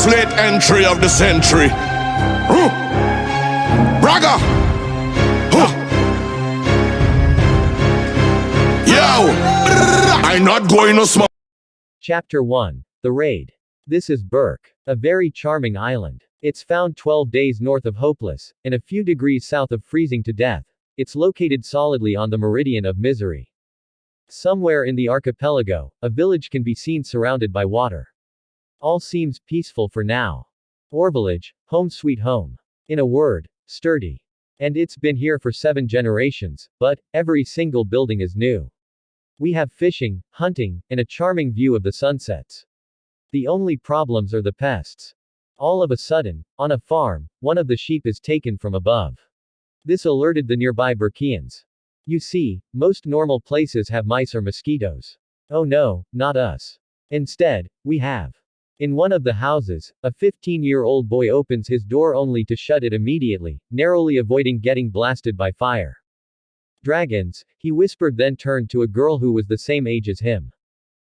late entry of the century. Braga! Yo! I'm not going to smoke. Chapter 1. The Raid. This is Burke, a very charming island. It's found 12 days north of Hopeless, and a few degrees south of freezing to death. It's located solidly on the meridian of misery. Somewhere in the archipelago, a village can be seen surrounded by water. All seems peaceful for now. Or village, home sweet home. In a word, sturdy. And it's been here for 7 generations, but every single building is new. We have fishing, hunting, and a charming view of the sunsets. The only problems are the pests. All of a sudden, on a farm, one of the sheep is taken from above. This alerted the nearby Burkeans. You see, most normal places have mice or mosquitoes. Oh no, not us. Instead, we have. In one of the houses, a 15-year-old boy opens his door only to shut it immediately, narrowly avoiding getting blasted by fire. Dragons, he whispered, then turned to a girl who was the same age as him.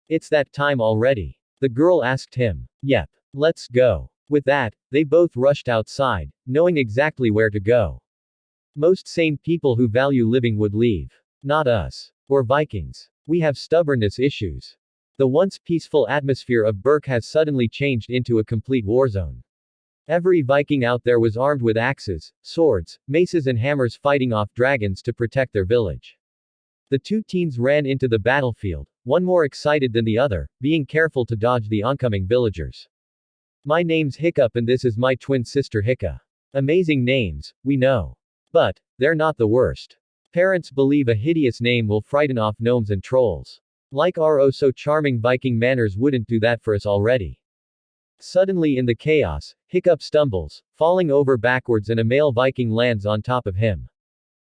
It's that time already. The girl asked him. Yep. Let's go. With that, they both rushed outside, knowing exactly where to go. Most sane people who value living would leave. Not us. Or Vikings. We have stubbornness issues. The once peaceful atmosphere of Burke has suddenly changed into a complete war zone. Every Viking out there was armed with axes, swords, maces and hammers fighting off dragons to protect their village. The 2 teens ran into the battlefield, one more excited than the other, being careful to dodge the oncoming villagers. My name's Hiccup and this is my twin sister Hiccup. Amazing names, we know. But, they're not the worst. Parents believe a hideous name will frighten off gnomes and trolls. Like our oh so charming Viking manners wouldn't do that for us already. Suddenly in the chaos, Hiccup stumbles, falling over backwards and a male Viking lands on top of him.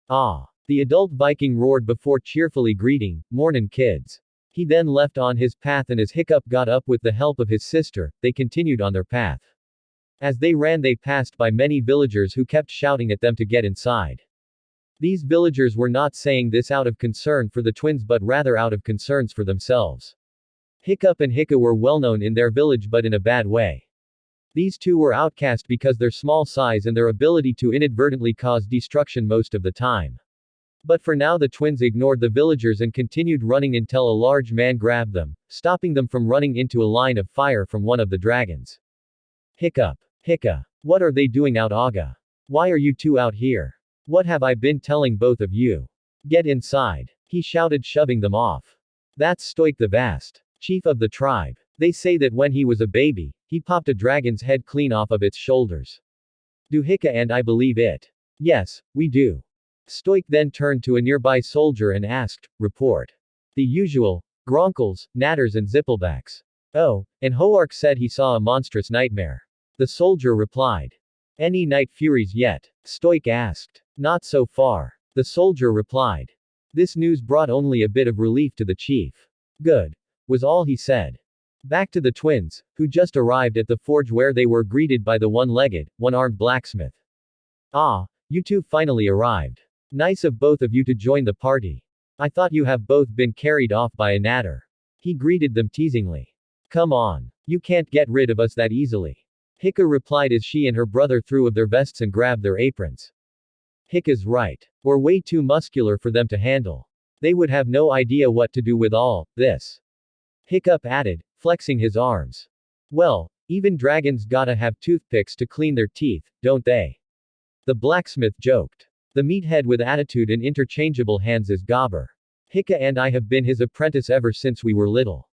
Ah! The adult Viking roared before cheerfully greeting, "Mornin' kids." He then left on his path and as Hiccup got up with the help of his sister, they continued on their path. As they ran they passed by many villagers who kept shouting at them to get inside. These villagers were not saying this out of concern for the twins but rather out of concerns for themselves. Hiccup and Hiccup were well known in their village but in a bad way. These two were outcast because their small size and their ability to inadvertently cause destruction most of the time. But for now the twins ignored the villagers and continued running until a large man grabbed them, stopping them from running into a line of fire from one of the dragons. Hiccup. Hiccup. What are they doing out Aga? Why are you two out here? What have I been telling both of you? Get inside. He shouted, shoving them off. That's Stoik the Vast, chief of the tribe. They say that when he was a baby, he popped a dragon's head clean off of its shoulders. Do Hiccup and I believe it? Yes, we do. Stoik then turned to a nearby soldier and asked, report. The usual, gronkles, natters and zipplebacks. Oh, and Hoark said he saw a monstrous nightmare. The soldier replied. Any night furies yet? Stoik asked. Not so far. The soldier replied. This news brought only a bit of relief to the chief. Good. Was all he said. Back to the twins, who just arrived at the forge where they were greeted by the one-legged, one-armed blacksmith. Ah, you two finally arrived. Nice of both of you to join the party. I thought you have both been carried off by a natter. He greeted them teasingly. Come on. You can't get rid of us that easily. Hiccup replied as she and her brother threw of their vests and grabbed their aprons. Hiccup's right. We're way too muscular for them to handle. They would have no idea what to do with all this. Hiccup added, flexing his arms. Well, even dragons gotta have toothpicks to clean their teeth, don't they? The blacksmith joked. The meathead with attitude and interchangeable hands is Gobber. Hiccup and I have been his apprentice ever since we were little.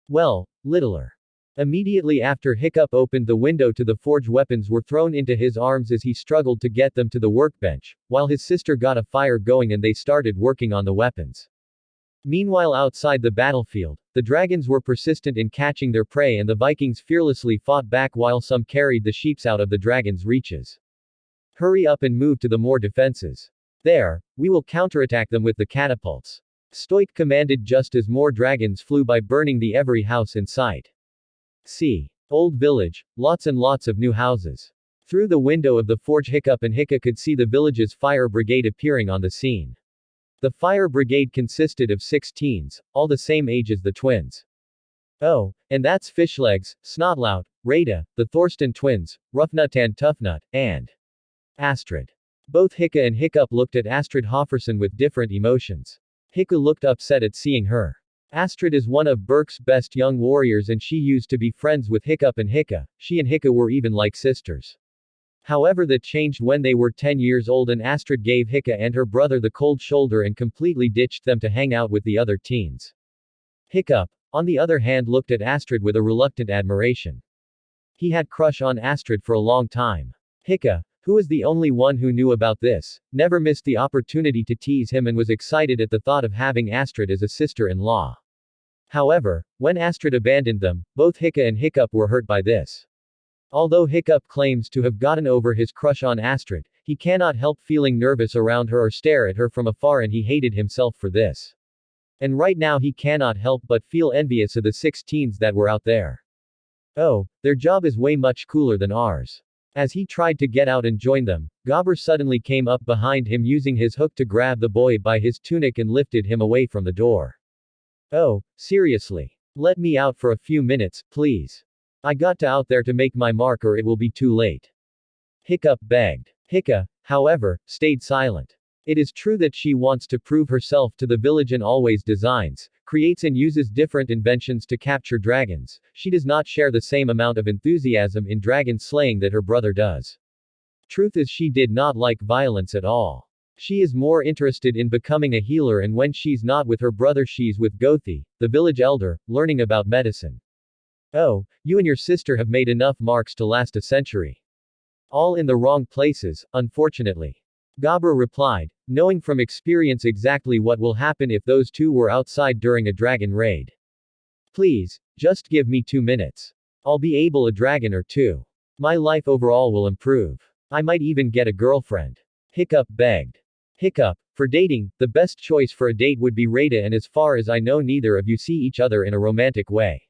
Well, littler. Immediately after Hiccup opened the window to the forge, weapons were thrown into his arms as he struggled to get them to the workbench, while his sister got a fire going and they started working on the weapons. Meanwhile outside the battlefield, the dragons were persistent in catching their prey and the Vikings fearlessly fought back while some carried the sheeps out of the dragons' reaches. Hurry up and move to the more defenses. There, we will counterattack them with the catapults. Stoik commanded just as more dragons flew by, burning the every house in sight. See. Old village, lots and lots of new houses. Through the window of the forge Hiccup and Hiccup could see the village's fire brigade appearing on the scene. The fire brigade consisted of 6 teens, all the same age as the twins. Oh, and that's Fishlegs, Snotlout, Rada, the Thorsten twins, Roughnut and Toughnut, and Astrid. Both Hiccup and Hiccup looked at Astrid Hofferson with different emotions. Hiccup looked upset at seeing her. Astrid is one of Berk's best young warriors and she used to be friends with Hiccup and Hiccup. She and Hiccup were even like sisters. However, that changed when they were 10 years old and Astrid gave Hiccup and her brother the cold shoulder and completely ditched them to hang out with the other teens. Hiccup, on the other hand, looked at Astrid with a reluctant admiration. He had crush on Astrid for a long time. Hiccup, who was the only one who knew about this, never missed the opportunity to tease him and was excited at the thought of having Astrid as a sister-in-law. However, when Astrid abandoned them, both Hiccup and Hiccup were hurt by this. Although Hiccup claims to have gotten over his crush on Astrid, he cannot help feeling nervous around her or stare at her from afar and he hated himself for this. And right now he cannot help but feel envious of the 6 teens that were out there. Oh, their job is way much cooler than ours. As he tried to get out and join them, Gobber suddenly came up behind him using his hook to grab the boy by his tunic and lifted him away from the door. Oh, seriously. Let me out for a few minutes, please. I got to out there to make my mark or it will be too late. Hiccup begged. Hiccup, however, stayed silent. It is true that she wants to prove herself to the village and always designs, creates and uses different inventions to capture dragons. She does not share the same amount of enthusiasm in dragon slaying that her brother does. Truth is she did not like violence at all. She is more interested in becoming a healer and when she's not with her brother she's with Gothi, the village elder, learning about medicine. Oh, you and your sister have made enough marks to last a century. All in the wrong places, unfortunately. Gobber replied, knowing from experience exactly what will happen if those two were outside during a dragon raid. Please, just give me 2 minutes. I'll be able a dragon or two. My life overall will improve. I might even get a girlfriend. Hiccup begged. Hiccup, for dating, the best choice for a date would be Rada and as far as I know neither of you see each other in a romantic way.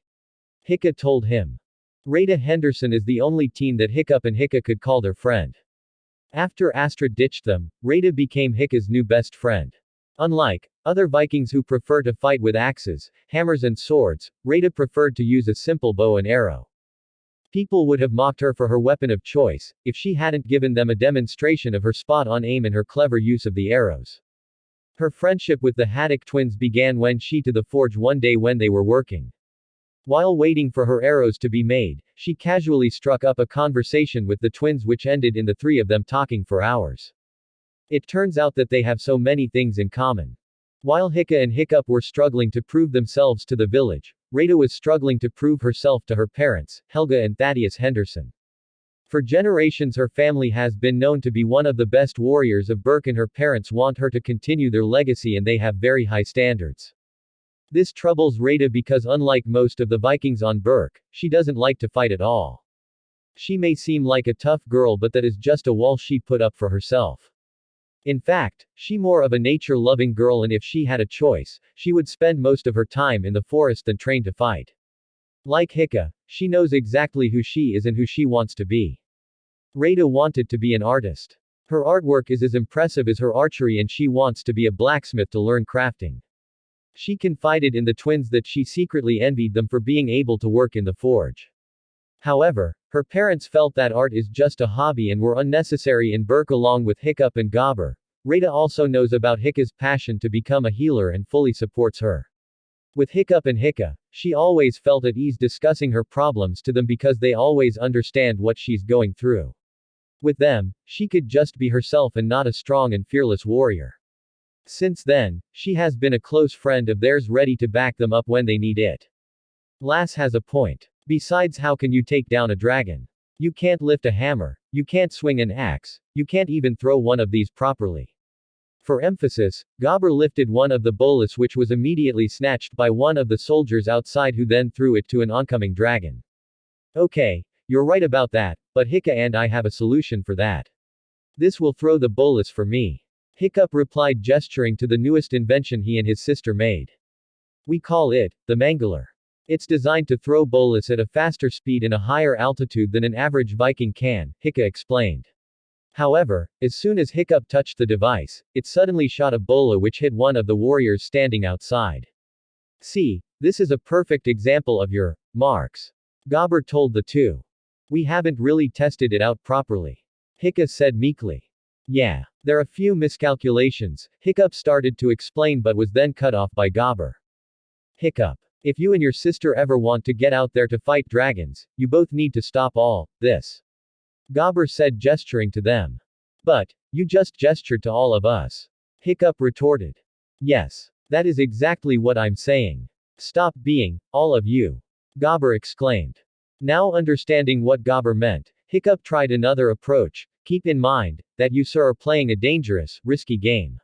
Hiccup told him. Rada Henderson is the only teen that Hiccup and Hiccup could call their friend. After Astrid ditched them, Rada became Hiccup's new best friend. Unlike other Vikings who prefer to fight with axes, hammers and swords, Rada preferred to use a simple bow and arrow. People would have mocked her for her weapon of choice, if she hadn't given them a demonstration of her spot-on aim and her clever use of the arrows. Her friendship with the Haddock twins began when she to the forge one day when they were working. While waiting for her arrows to be made, she casually struck up a conversation with the twins which ended in the 3 of them talking for hours. It turns out that they have so many things in common. While Hiccup and Hiccup were struggling to prove themselves to the village, Rada was struggling to prove herself to her parents, Helga and Thaddeus Henderson. For generations her family has been known to be one of the best warriors of Berk and her parents want her to continue their legacy and they have very high standards. This troubles Rada because unlike most of the Vikings on Berk, she doesn't like to fight at all. She may seem like a tough girl but that is just a wall she put up for herself. In fact, she more of a nature-loving girl and if she had a choice, she would spend most of her time in the forest than train to fight. Like Hiccup, she knows exactly who she is and who she wants to be. Rada wanted to be an artist. Her artwork is as impressive as her archery and she wants to be a blacksmith to learn crafting. She confided in the twins that she secretly envied them for being able to work in the forge. However, her parents felt that art is just a hobby and were unnecessary in Berk along with Hiccup and Gobber. Rada also knows about Hiccup's passion to become a healer and fully supports her. With Hiccup and Hiccup, she always felt at ease discussing her problems to them because they always understand what she's going through. With them, she could just be herself and not a strong and fearless warrior. Since then, she has been a close friend of theirs ready to back them up when they need it. Lass has a point. Besides, how can you take down a dragon? You can't lift a hammer, you can't swing an axe, you can't even throw one of these properly. For emphasis, Gobber lifted one of the bolas which was immediately snatched by one of the soldiers outside who then threw it to an oncoming dragon. Okay, you're right about that, but Hiccup and I have a solution for that. This will throw the bolas for me. Hiccup replied gesturing to the newest invention he and his sister made. We call it, the Mangler. It's designed to throw bolas at a faster speed and a higher altitude than an average Viking can, Hiccup explained. However, as soon as Hiccup touched the device, it suddenly shot a bola which hit one of the warriors standing outside. See, this is a perfect example of your marks. Gobber told the 2. We haven't really tested it out properly. Hiccup said meekly. Yeah. There are a few miscalculations, Hiccup started to explain but was then cut off by Gobber. Hiccup. If you and your sister ever want to get out there to fight dragons, you both need to stop all this. Gobber said, gesturing to them. But, you just gestured to all of us. Hiccup retorted. Yes. That is exactly what I'm saying. Stop being, all of you. Gobber exclaimed. Now understanding what Gobber meant, Hiccup tried another approach. Keep in mind, that you sir are playing a dangerous, risky game.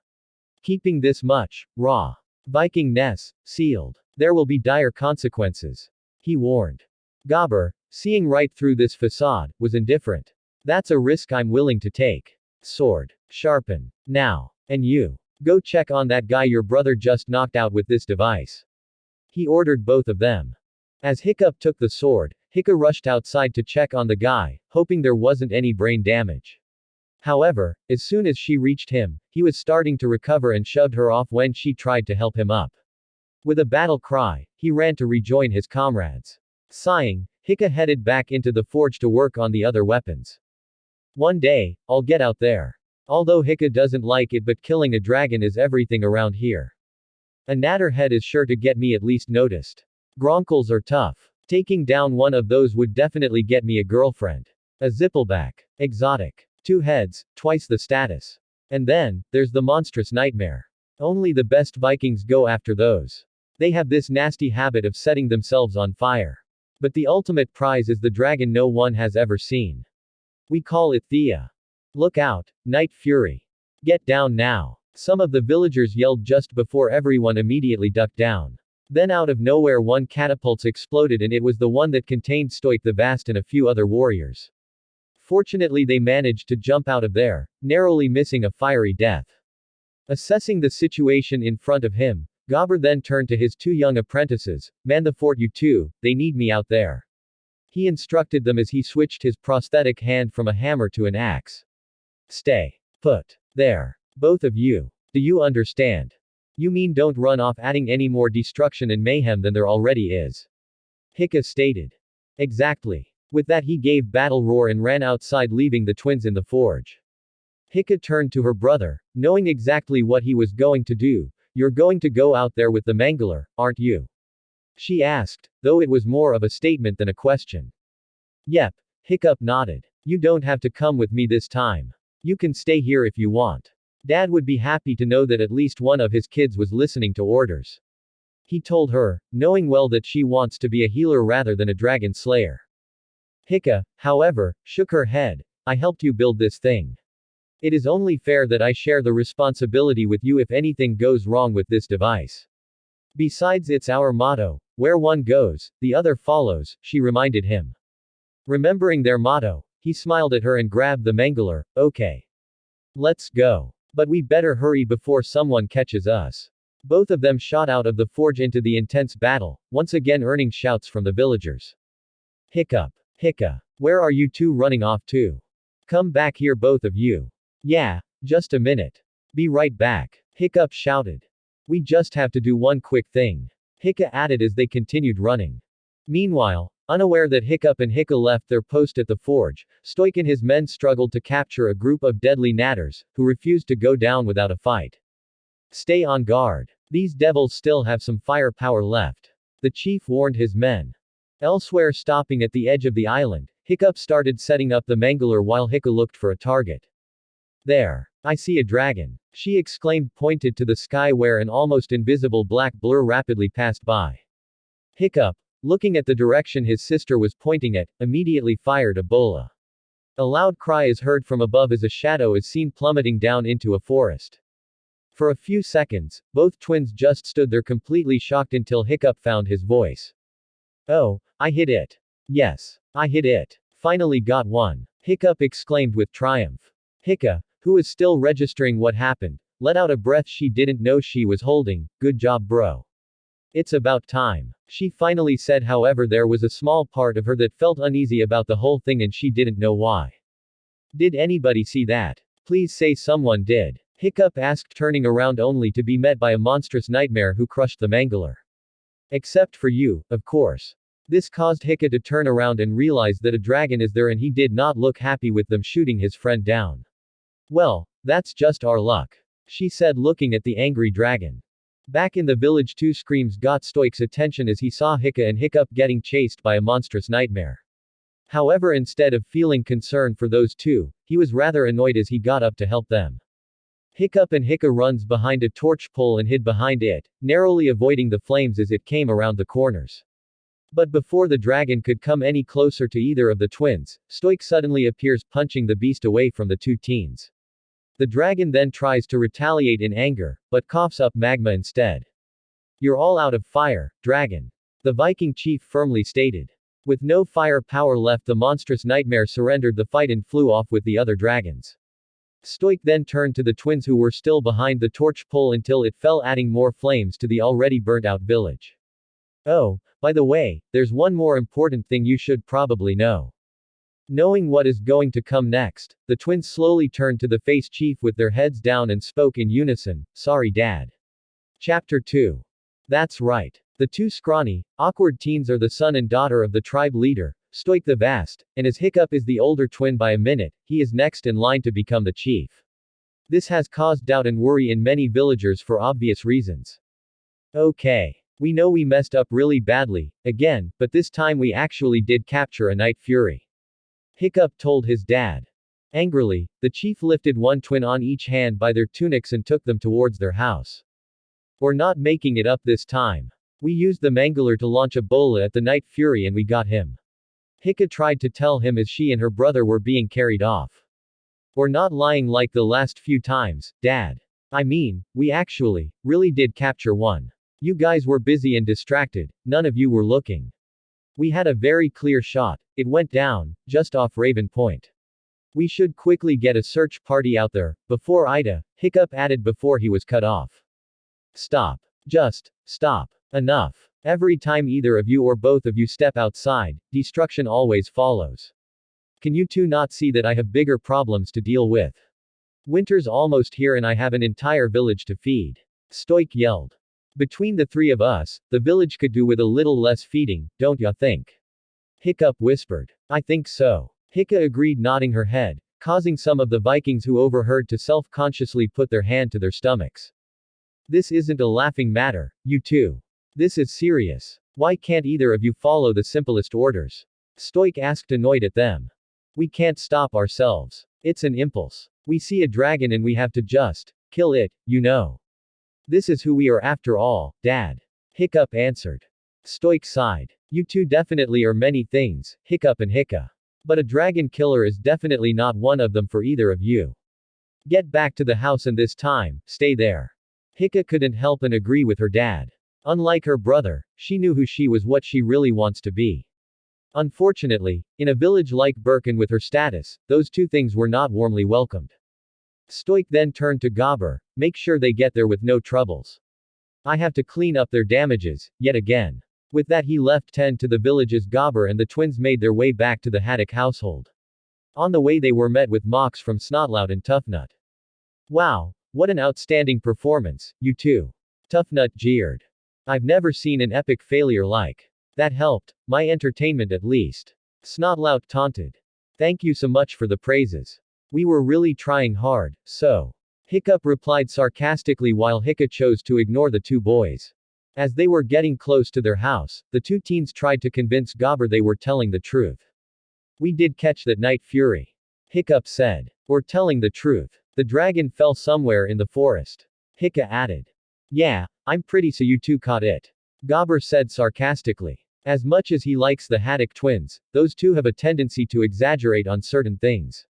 Keeping this much, raw. Viking ness, sealed. There will be dire consequences. He warned. Gobber, seeing right through this facade, was indifferent. That's a risk I'm willing to take. Sword. Sharpen. Now. And you. Go check on that guy your brother just knocked out with this device. He ordered both of them. As Hiccup took the sword, Hiccup rushed outside to check on the guy, hoping there wasn't any brain damage. However, as soon as she reached him, he was starting to recover and shoved her off when she tried to help him up. With a battle cry, he ran to rejoin his comrades. Sighing, Hiccup headed back into the forge to work on the other weapons. One day, I'll get out there. Although Hiccup doesn't like it, but killing a dragon is everything around here. A natterhead is sure to get me at least noticed. Gronkles are tough. Taking down one of those would definitely get me a girlfriend. A zippleback. Exotic. 2 heads, twice the status. And then, there's the monstrous nightmare. Only the best Vikings go after those. They have this nasty habit of setting themselves on fire. But the ultimate prize is the dragon no one has ever seen. We call it Thea. Look out, Night Fury. Get down now. Some of the villagers yelled just before everyone immediately ducked down. Then out of nowhere one catapult exploded and it was the one that contained Stoik the Vast and a few other warriors. Fortunately they managed to jump out of there, narrowly missing a fiery death. Assessing the situation in front of him, Gobber then turned to his 2 young apprentices. Man the fort, you two, they need me out there. He instructed them as he switched his prosthetic hand from a hammer to an axe. Stay put. There. Both of you. Do you understand? You mean don't run off adding any more destruction and mayhem than there already is. Hiccup stated. Exactly. With that he gave battle roar and ran outside, leaving the twins in the forge. Hiccup turned to her brother, knowing exactly what he was going to do. You're going to go out there with the Mangler, aren't you? She asked, though it was more of a statement than a question. Yep. Hiccup nodded. You don't have to come with me this time. You can stay here if you want. Dad would be happy to know that at least one of his kids was listening to orders. He told her, knowing well that she wants to be a healer rather than a dragon slayer. Hiccup, however, shook her head. I helped you build this thing. It is only fair that I share the responsibility with you if anything goes wrong with this device. Besides, it's our motto, where one goes, the other follows, she reminded him. Remembering their motto, he smiled at her and grabbed the Mangler. Okay. Let's go. But we better hurry before someone catches us. Both of them shot out of the forge into the intense battle, once again earning shouts from the villagers. Hiccup. Hiccup. Where are you two running off to? Come back here, both of you. Yeah, just a minute. Be right back. Hiccup shouted. We just have to do one quick thing. Hiccup added as they continued running. Meanwhile, unaware that Hiccup and Hiccup left their post at the forge, Stoik and his men struggled to capture a group of deadly natters, who refused to go down without a fight. Stay on guard. These devils still have some firepower left. The chief warned his men. Elsewhere, stopping at the edge of the island, Hiccup started setting up the Mangler while Hiccup looked for a target. There. I see a dragon. She exclaimed, pointed to the sky where an almost invisible black blur rapidly passed by. Hiccup, looking at the direction his sister was pointing at, immediately fired a bola. A loud cry is heard from above as a shadow is seen plummeting down into a forest. For a few seconds, both twins just stood there completely shocked until Hiccup found his voice. Oh, I hit it. Yes, I hit it. Finally got one. Hiccup exclaimed with triumph. Hiccup, who is still registering what happened, let out a breath she didn't know she was holding. Good job, bro. It's about time. She finally said, however, there was a small part of her that felt uneasy about the whole thing and she didn't know why. Did anybody see that? Please say someone did. Hiccup asked, turning around only to be met by a monstrous nightmare who crushed the Mangler. Except for you, of course. This caused Hiccup to turn around and realize that a dragon is there, and he did not look happy with them shooting his friend down. Well, that's just our luck, she said, looking at the angry dragon. Back in the village, two screams got Stoic's attention as he saw Hiccup getting chased by a monstrous nightmare. However, instead of feeling concern for those two, he was rather annoyed as he got up to help them. Hiccup runs behind a torch pole and hid behind it, narrowly avoiding the flames as it came around the corners. But before the dragon could come any closer to either of the twins, Stoic suddenly appears, punching the beast away from the two teens. The dragon then tries to retaliate in anger, but coughs up magma instead. "You're all out of fire, dragon," the Viking chief firmly stated. With no fire power left, the monstrous nightmare surrendered the fight and flew off with the other dragons. Stoic then turned to the twins who were still behind the torch pole until it fell, adding more flames to the already burnt out village. "Oh, by the way, there's one more important thing you should probably know." Knowing what is going to come next, the twins slowly turned to the face chief with their heads down and spoke in unison, "Sorry, Dad." Chapter 2. That's right. The two scrawny, awkward teens are the son and daughter of the tribe leader, Stoic the Vast, and as Hiccup is the older twin by a minute, he is next in line to become the chief. This has caused doubt and worry in many villagers for obvious reasons. "Okay. We know we messed up really badly, again, but this time we actually did capture a Night Fury," Hiccup told his dad. Angrily, the chief lifted one twin on each hand by their tunics and took them towards their house. "We're not making it up this time. We used the Mangler to launch a bola at the Night Fury and we got him," Hiccup tried to tell him as she and her brother were being carried off. "We're not lying like the last few times, Dad. I mean, we actually, really did capture one. You guys were busy and distracted, none of you were looking. We had a very clear shot. It went down, just off Raven Point. We should quickly get a search party out there, before Ida," Hiccup added before he was cut off. "Stop. Just, stop. Enough. Every time either of you or both of you step outside, destruction always follows. Can you two not see that I have bigger problems to deal with? Winter's almost here and I have an entire village to feed," Stoic yelled. "Between the three of us, the village could do with a little less feeding, don't ya think?" Hiccup whispered. "I think so." Hiccup agreed, nodding her head, causing some of the Vikings who overheard to self-consciously put their hand to their stomachs. "This isn't a laughing matter, you two. This is serious. Why can't either of you follow the simplest orders?" Stoic asked, annoyed at them. "We can't stop ourselves. It's an impulse. We see a dragon and we have to just kill it, you know. This is who we are after all, Dad," Hiccup answered. Stoic sighed. "You two definitely are many things, Hiccup and Hiccup. But a dragon killer is definitely not one of them for either of you. Get back to the house and this time, stay there." Hiccup couldn't help and agree with her dad. Unlike her brother, she knew who she was, what she really wants to be. Unfortunately, in a village like Birkin with her status, those two things were not warmly welcomed. Stoic then turned to Gobber, "Make sure they get there with no troubles. I have to clean up their damages, yet again." With that he left tend to the village as Gobber and the twins made their way back to the Haddock household. On the way they were met with mocks from Snotlout and Toughnut. "Wow, what an outstanding performance, you two," Toughnut jeered. "I've never seen an epic failure like that. Helped my entertainment at least," Snotlout taunted. "Thank you so much for the praises. We were really trying hard, so," Hiccup replied sarcastically while Hiccup chose to ignore the two boys. As they were getting close to their house, the two teens tried to convince Gobber they were telling the truth. "We did catch that Night Fury," Hiccup said. "We're telling the truth. The dragon fell somewhere in the forest," Hiccup added. "Yeah, I'm pretty so you two caught it," Gobber said sarcastically. As much as he likes the Haddock twins, those two have a tendency to exaggerate on certain things.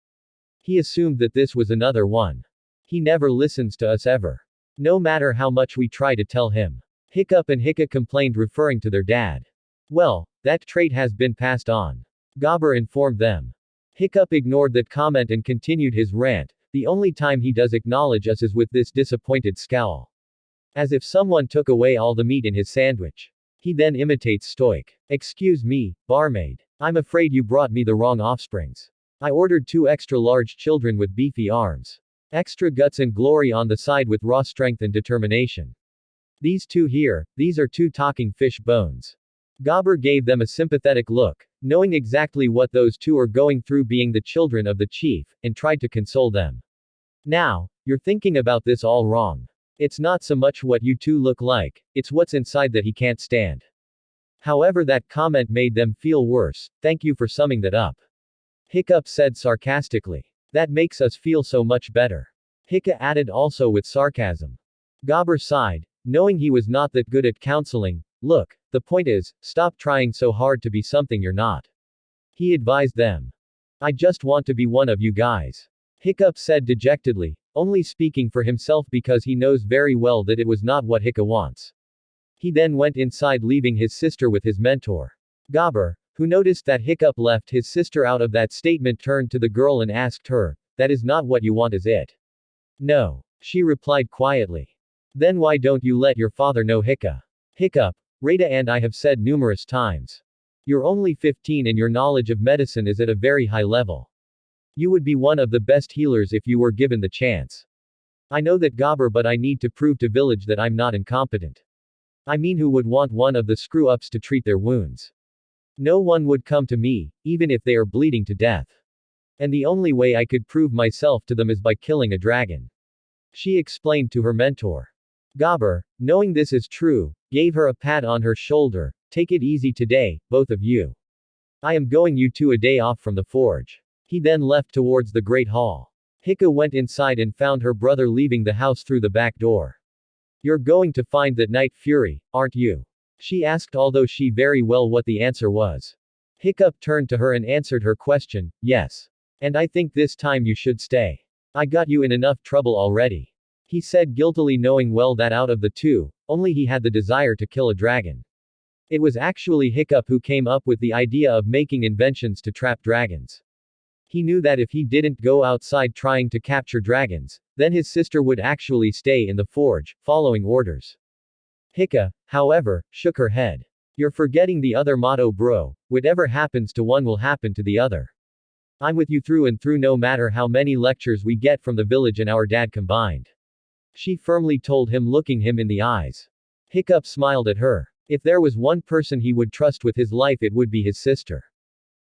He assumed that this was another one. He never listens to us ever. No matter how much we try to tell him. Hiccup complained, referring to their dad. "Well, that trait has been passed on," Gobber informed them. Hiccup ignored that comment and continued his rant. "The only time he does acknowledge us is with this disappointed scowl. As if someone took away all the meat in his sandwich. He then imitates Stoic. Excuse me, barmaid. I'm afraid you brought me the wrong offsprings. I ordered 2 extra large children with beefy arms. Extra guts and glory on the side with raw strength and determination. These 2 here, these are 2 talking fish bones. Gabber gave them a sympathetic look, knowing exactly what those two are going through being the children of the chief, and tried to console them. Now, you're thinking about this all wrong. It's not so much what you two look like, it's what's inside that he can't stand. However, that comment made them feel worse. Thank you for summing that up. Hiccup said sarcastically. That makes us feel so much better. Hiccup added also with sarcasm. Gabber sighed, knowing he was not that good at counseling. Look, the point is, stop trying so hard to be something you're not. He advised them. I just want to be one of you guys. Hiccup said dejectedly, only speaking for himself because he knows very well that it was not what Hiccup wants. He then went inside, leaving his sister with his mentor. Gabber, who noticed that Hiccup left his sister out of that statement, turned to the girl and asked her, that is not what you want, is it? No. She replied quietly. Then why don't you let your father know? Hiccup, Rada and I have said numerous times. You're only 15 and your knowledge of medicine is at a very high level. You would be one of the best healers if you were given the chance. I know that, Gabber, but I need to prove to village that I'm not incompetent. I mean, who would want one of the screw-ups to treat their wounds? No one would come to me, even if they are bleeding to death. And the only way I could prove myself to them is by killing a dragon. She explained to her mentor. Gabber, knowing this is true, gave her a pat on her shoulder. Take it easy today, both of you. I am going you two a day off from the forge. He then left towards the great hall. Hiccup went inside and found her brother leaving the house through the back door. You're going to find that Night Fury, aren't you? She asked, although she very well what the answer was. Hiccup turned to her and answered her question, yes. And I think this time you should stay. I got you in enough trouble already. He said guiltily, knowing well that out of the two, only he had the desire to kill a dragon. It was actually Hiccup who came up with the idea of making inventions to trap dragons. He knew that if he didn't go outside trying to capture dragons, then his sister would actually stay in the forge, following orders. Hiccup, however, shook her head. You're forgetting the other motto, bro. Whatever happens to one will happen to the other. I'm with you through and through, no matter how many lectures we get from the village and our dad combined. She firmly told him, looking him in the eyes. Hiccup smiled at her. If there was one person he would trust with his life, it would be his sister.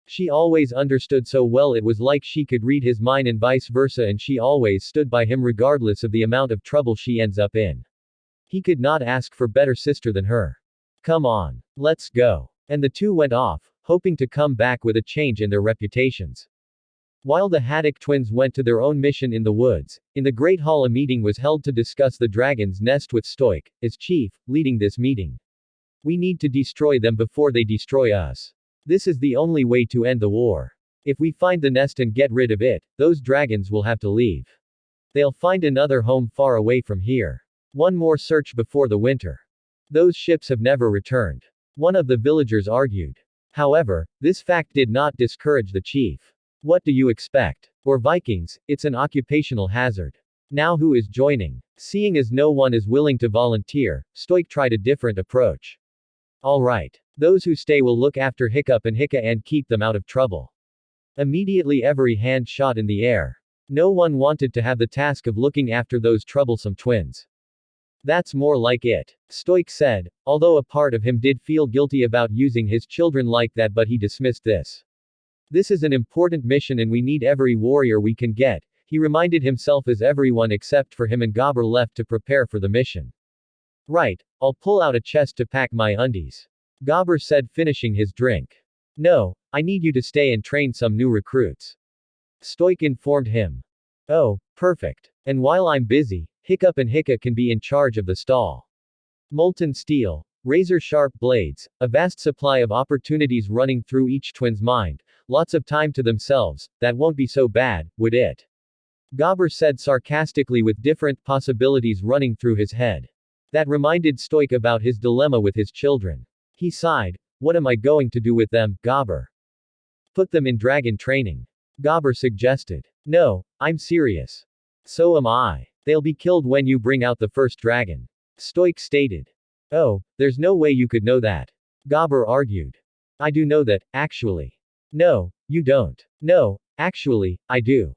She always understood so well, it was like she could read his mind and vice versa, and she always stood by him regardless of the amount of trouble she ends up in. He could not ask for better sister than her. Come on. Let's go. And the two went off, hoping to come back with a change in their reputations. While the Haddock twins went to their own mission in the woods, in the Great Hall a meeting was held to discuss the dragon's nest, with Stoic, as chief, leading this meeting. We need to destroy them before they destroy us. This is the only way to end the war. If we find the nest and get rid of it, those dragons will have to leave. They'll find another home far away from here. One more search before the winter. Those ships have never returned. One of the villagers argued. However, this fact did not discourage the chief. What do you expect? We're Vikings, it's an occupational hazard. Now who is joining? Seeing as no one is willing to volunteer, Stoic tried a different approach. Alright. Those who stay will look after Hiccup and keep them out of trouble. Immediately every hand shot in the air. No one wanted to have the task of looking after those troublesome twins. That's more like it, Stoic said, although a part of him did feel guilty about using his children like that, but he dismissed this. This is an important mission and we need every warrior we can get, he reminded himself as everyone except for him and Gabber left to prepare for the mission. Right, I'll pull out a chest to pack my undies. Gabber said, finishing his drink. No, I need you to stay and train some new recruits. Stoic informed him. Oh, perfect. And while I'm busy, Hiccup can be in charge of the stall. Molten steel, razor-sharp blades, a vast supply of opportunities running through each twin's mind, lots of time to themselves, that won't be so bad, would it? Gabber said sarcastically, with different possibilities running through his head. That reminded Stoic about his dilemma with his children. He sighed. What am I going to do with them, Gabber? Put them in dragon training. Gabber suggested. No, I'm serious. So am I. They'll be killed when you bring out the first dragon. Stoic stated. Oh, there's no way you could know that. Gabber argued. I do know that, actually. No, you don't. No, actually, I do.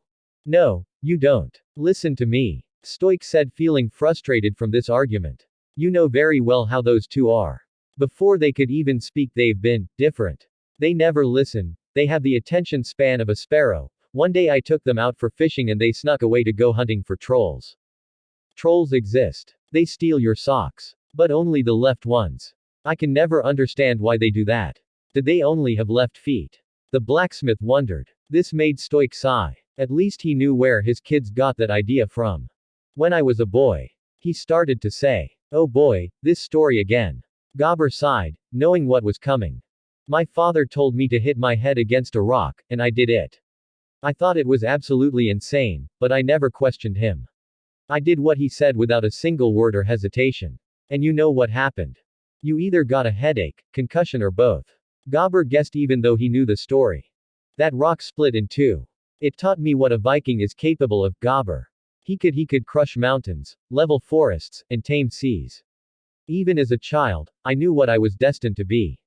No, you don't. Listen to me. Stoic said, feeling frustrated from this argument. You know very well how those two are. Before they could even speak, they've been different. They never listen, they have the attention span of a sparrow. One day I took them out for fishing and they snuck away to go hunting for trolls. Trolls exist. They steal your socks. But only the left ones. I can never understand why they do that. Did they only have left feet? The blacksmith wondered. This made Stoic sigh. At least he knew where his kids got that idea from. When I was a boy. He started to say. Oh boy, this story again. Gobber sighed, knowing what was coming. My father told me to hit my head against a rock, and I did it. I thought it was absolutely insane, but I never questioned him. I did what he said without a single word or hesitation. And you know what happened? You either got a headache, concussion, or both. Gobber guessed even though he knew the story. That rock split in two. It taught me what a Viking is capable of, Gobber. He could crush mountains, level forests, and tame seas. Even as a child, I knew what I was destined to be.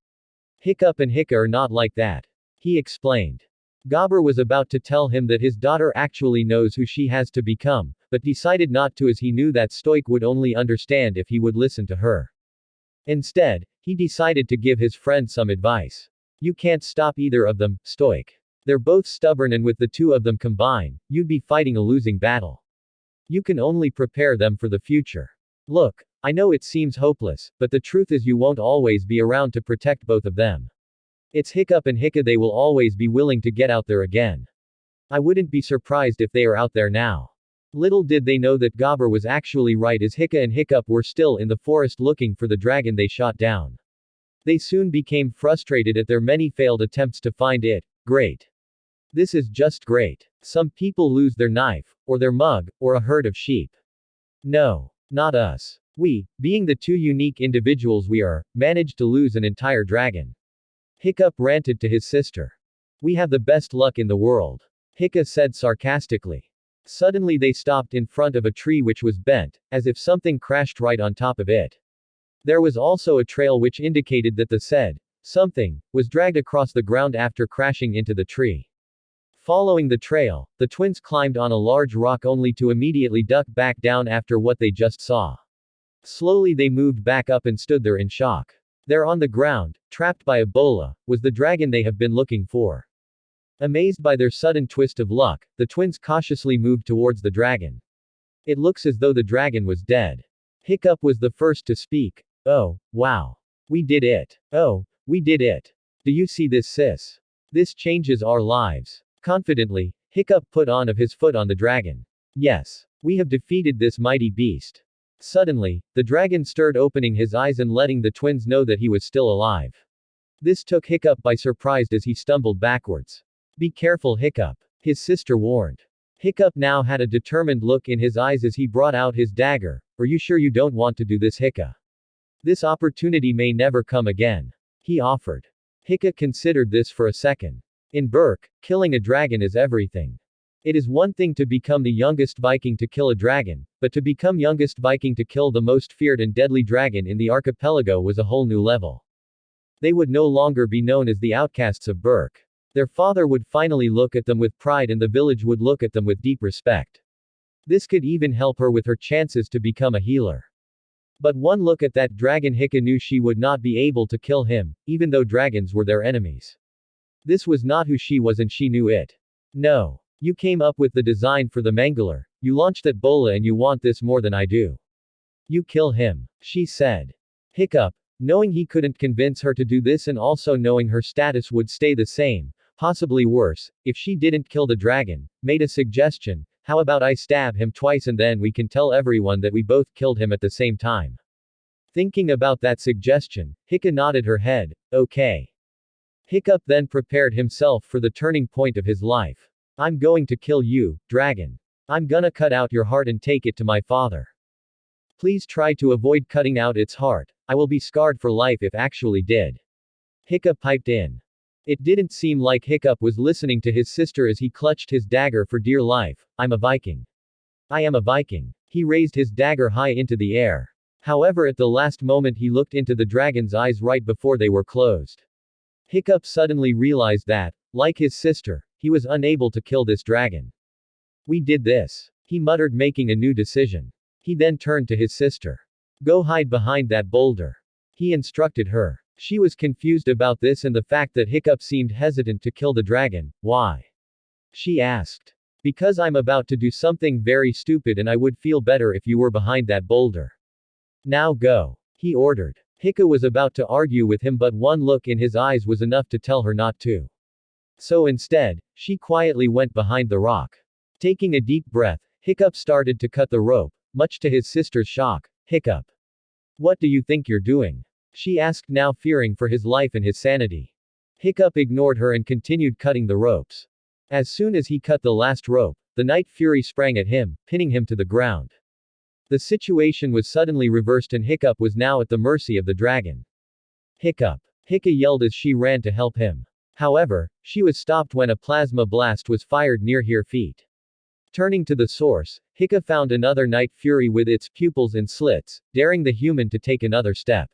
Hiccup and Hiccup are not like that. He explained. Gobber was about to tell him that his daughter actually knows who she has to become, but decided not to as he knew that Stoic would only understand if he would listen to her. Instead, he decided to give his friend some advice. You can't stop either of them, Stoic. They're both stubborn and with the two of them combined, you'd be fighting a losing battle. You can only prepare them for the future. Look, I know it seems hopeless, but the truth is you won't always be around to protect both of them. It's Hiccup and Hiccup, they will always be willing to get out there again. I wouldn't be surprised if they are out there now. Little did they know that Gobber was actually right as Hiccup and Hiccup were still in the forest looking for the dragon they shot down. They soon became frustrated at their many failed attempts to find it. Great. This is just great. Some people lose their knife, or their mug, or a herd of sheep. No. Not us. We, being the two unique individuals we are, managed to lose an entire dragon. Hiccup ranted to his sister. We have the best luck in the world. Hiccup said sarcastically. Suddenly they stopped in front of a tree which was bent, as if something crashed right on top of it. There was also a trail which indicated that the said something was dragged across the ground after crashing into the tree. Following the trail, the twins climbed on a large rock only to immediately duck back down after what they just saw. Slowly they moved back up and stood there in shock. There on the ground, trapped by a bola, was the dragon they have been looking for. Amazed by their sudden twist of luck, the twins cautiously moved towards the dragon. It looks as though the dragon was dead. Hiccup was the first to speak. Oh, wow. We did it. Oh, we did it. Do you see this, sis? This changes our lives. Confidently, Hiccup put on of his foot on the dragon. Yes. We have defeated this mighty beast. Suddenly, the dragon stirred, opening his eyes and letting the twins know that he was still alive. This took Hiccup by surprise as he stumbled backwards. Be careful, Hiccup. His sister warned. Hiccup now had a determined look in his eyes as he brought out his dagger. Are you sure you don't want to do this, Hiccup? This opportunity may never come again. He offered. Hiccup considered this for a second. In Berk, killing a dragon is everything. It is one thing to become the youngest Viking to kill a dragon, but to become youngest Viking to kill the most feared and deadly dragon in the archipelago was a whole new level. They would no longer be known as the outcasts of Berk. Their father would finally look at them with pride and the village would look at them with deep respect. This could even help her with her chances to become a healer. But one look at that dragon, Hiccup knew she would not be able to kill him, even though dragons were their enemies. This was not who she was and she knew it. No. You came up with the design for the Mangler, you launched that bola and you want this more than I do. You kill him, she said. Hiccup, knowing he couldn't convince her to do this and also knowing her status would stay the same, possibly worse, if she didn't kill the dragon, made a suggestion. How about I stab him twice and then we can tell everyone that we both killed him at the same time. Thinking about that suggestion, Hiccup nodded her head. Okay. Hiccup then prepared himself for the turning point of his life. I'm going to kill you, dragon. I'm gonna cut out your heart and take it to my father. Please try to avoid cutting out its heart. I will be scarred for life if actually did. Hiccup piped in. It didn't seem like Hiccup was listening to his sister as he clutched his dagger for dear life. I'm a Viking. I am a Viking. He raised his dagger high into the air. However, at the last moment he looked into the dragon's eyes right before they were closed. Hiccup suddenly realized that, like his sister, he was unable to kill this dragon. We did this. He muttered, making a new decision. He then turned to his sister. Go hide behind that boulder. He instructed her. She was confused about this and the fact that Hiccup seemed hesitant to kill the dragon. Why? She asked. Because I'm about to do something very stupid and I would feel better if you were behind that boulder. Now go. He ordered. Hiccup was about to argue with him, but one look in his eyes was enough to tell her not to. So instead, she quietly went behind the rock. Taking a deep breath, Hiccup started to cut the rope, much to his sister's shock. Hiccup. What do you think you're doing? She asked, now fearing for his life and his sanity. Hiccup ignored her and continued cutting the ropes. As soon as he cut the last rope, the Night Fury sprang at him, pinning him to the ground. The situation was suddenly reversed and Hiccup was now at the mercy of the dragon. Hiccup! Hiccup yelled as she ran to help him. However, she was stopped when a plasma blast was fired near her feet. Turning to the source, Hiccup found another Night Fury with its pupils in slits, daring the human to take another step.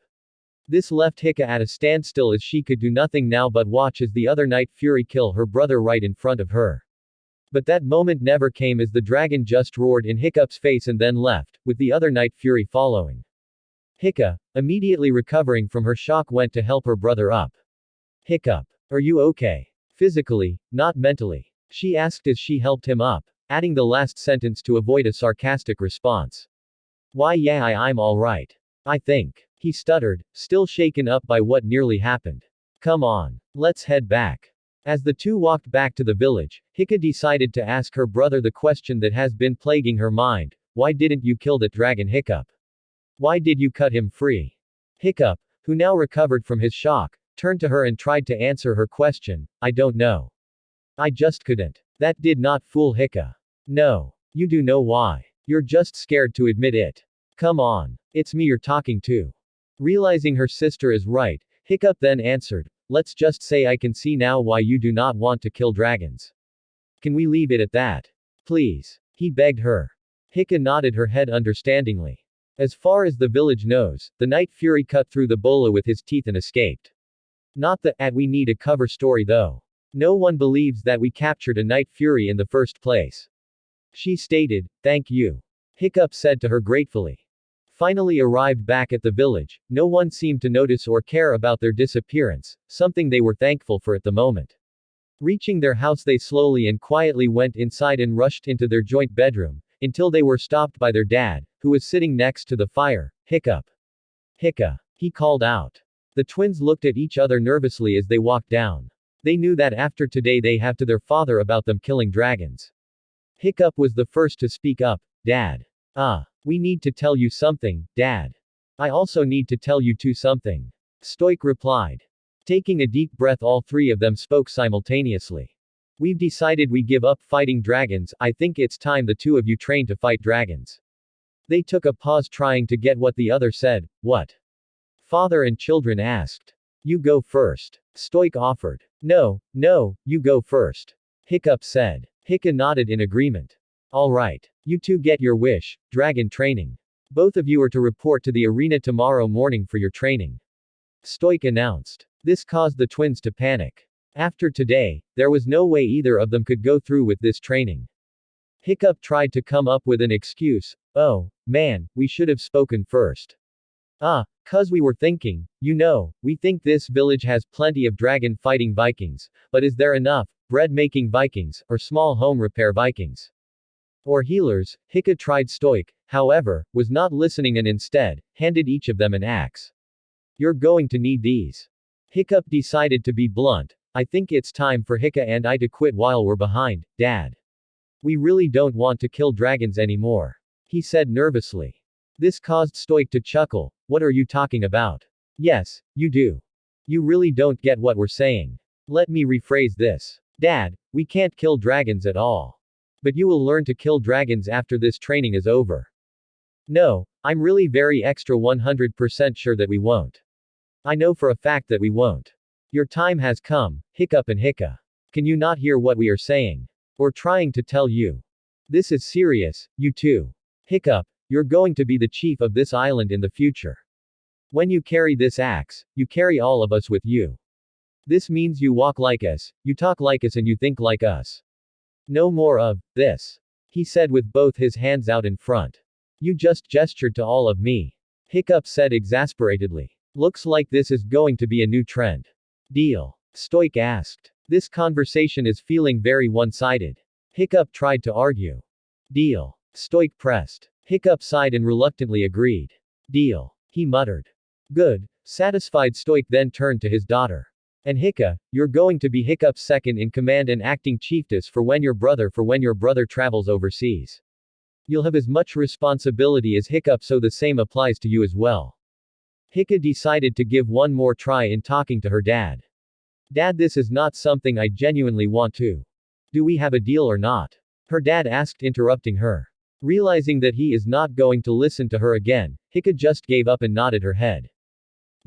This left Hiccup at a standstill as she could do nothing now but watch as the other Night Fury kill her brother right in front of her. But that moment never came as the dragon just roared in Hiccup's face and then left, with the other Night Fury following. Hiccup, immediately recovering from her shock, went to help her brother up. Hiccup, are you okay? Physically, not mentally? She asked as she helped him up, adding the last sentence to avoid a sarcastic response. Why yeah, I'm alright. I think. He stuttered, still shaken up by what nearly happened. Come on. Let's head back. As the two walked back to the village, Hiccup decided to ask her brother the question that has been plaguing her mind. Why didn't you kill that dragon, Hiccup? Why did you cut him free? Hiccup, who now recovered from his shock, turned to her and tried to answer her question. I don't know. I just couldn't. That did not fool Hiccup. No. You do know why. You're just scared to admit it. Come on. It's me you're talking to. Realizing her sister is right, Hiccup then answered, let's just say I can see now why you do not want to kill dragons. Can we leave it at that? Please. He begged her. Hiccup nodded her head understandingly. As far as the village knows, the Night Fury cut through the bola with his teeth and escaped. Not that we need a cover story though. No one believes that we captured a Night Fury in the first place. She stated, thank you. Hiccup said to her gratefully. Finally arrived back at the village, no one seemed to notice or care about their disappearance, something they were thankful for at the moment. Reaching their house, they slowly and quietly went inside and rushed into their joint bedroom, until they were stopped by their dad, who was sitting next to the fire. Hiccup. Hiccup. He called out. The twins looked at each other nervously as they walked down. They knew that after today they have to their father about them killing dragons. Hiccup was the first to speak up. Dad. We need to tell you something, Dad. I also need to tell you too something. Stoic replied. Taking a deep breath, all three of them spoke simultaneously. We've decided we give up fighting dragons. I think it's time the two of you train to fight dragons. They took a pause trying to get what the other said. What? Father and children asked. You go first. Stoic offered. No, you go first. Hiccup said. Hiccup nodded in agreement. Alright. You two get your wish, dragon training. Both of you are to report to the arena tomorrow morning for your training. Stoic announced. This caused the twins to panic. After today, there was no way either of them could go through with this training. Hiccup tried to come up with an excuse. Oh, man, we should have spoken first. 'Cause we were thinking, we think this village has plenty of dragon fighting Vikings, but is there enough bread making Vikings, or small home repair Vikings? Or healers? Hiccup tried. Stoic, however, was not listening and instead, handed each of them an axe. You're going to need these. Hiccup decided to be blunt. I think it's time for Hiccup and I to quit while we're behind, Dad. We really don't want to kill dragons anymore. He said nervously. This caused Stoic to chuckle. What are you talking about? Yes, you do. You really don't get what we're saying. Let me rephrase this. Dad, we can't kill dragons at all. But you will learn to kill dragons after this training is over. No, I'm really very extra 100% sure that we won't. I know for a fact that we won't. Your time has come, Hiccup and Hiccup. Can you not hear what we are saying? We're trying to tell you. This is serious, you two. Hiccup, you're going to be the chief of this island in the future. When you carry this axe, you carry all of us with you. This means you walk like us, you talk like us, and you think like us. No more of this. He said with both his hands out in front. You just gestured to all of me. Hiccup said exasperatedly. Looks like this is going to be a new trend. Deal? Stoic asked. This conversation is feeling very one-sided. Hiccup tried to argue. Deal? Stoic pressed. Hiccup sighed and reluctantly agreed. Deal? He muttered. Good. Satisfied, Stoic then turned to his daughter. And Hiccup, you're going to be Hiccup's second in command and acting chiefess for when your brother travels overseas. You'll have as much responsibility as Hiccup, so the same applies to you as well. Hiccup decided to give one more try in talking to her dad. Dad, this is not something I genuinely want to. Do we have a deal or not? Her dad asked, interrupting her. Realizing that he is not going to listen to her again, Hiccup just gave up and nodded her head.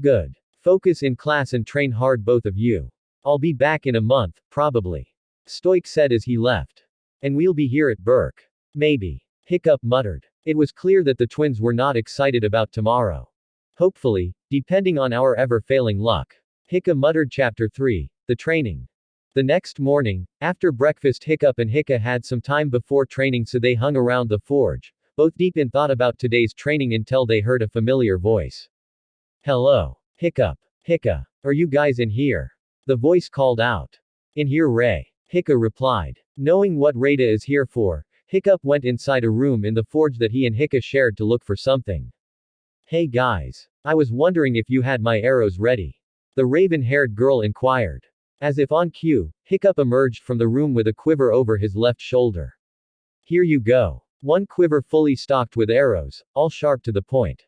Good. Focus in class and train hard, both of you. I'll be back in a month, probably. Stoic said as he left. And we'll be here at Burke. Maybe. Hiccup muttered. It was clear that the twins were not excited about tomorrow. Hopefully, depending on our ever-failing luck. Hiccup muttered. Chapter 3. The Training. The next morning, after breakfast, Hiccup and Hiccup had some time before training, so they hung around the forge, both deep in thought about today's training, until they heard a familiar voice. Hello. Hiccup. Hiccup. Are you guys in here? The voice called out. In here, Ray. Hiccup replied. Knowing what Rada is here for, Hiccup went inside a room in the forge that he and Hiccup shared to look for something. Hey guys. I was wondering if you had my arrows ready. The raven-haired girl inquired. As if on cue, Hiccup emerged from the room with a quiver over his left shoulder. Here you go. One quiver fully stocked with arrows, all sharp to the point.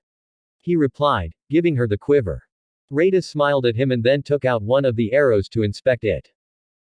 He replied, giving her the quiver. Rada smiled at him and then took out one of the arrows to inspect it.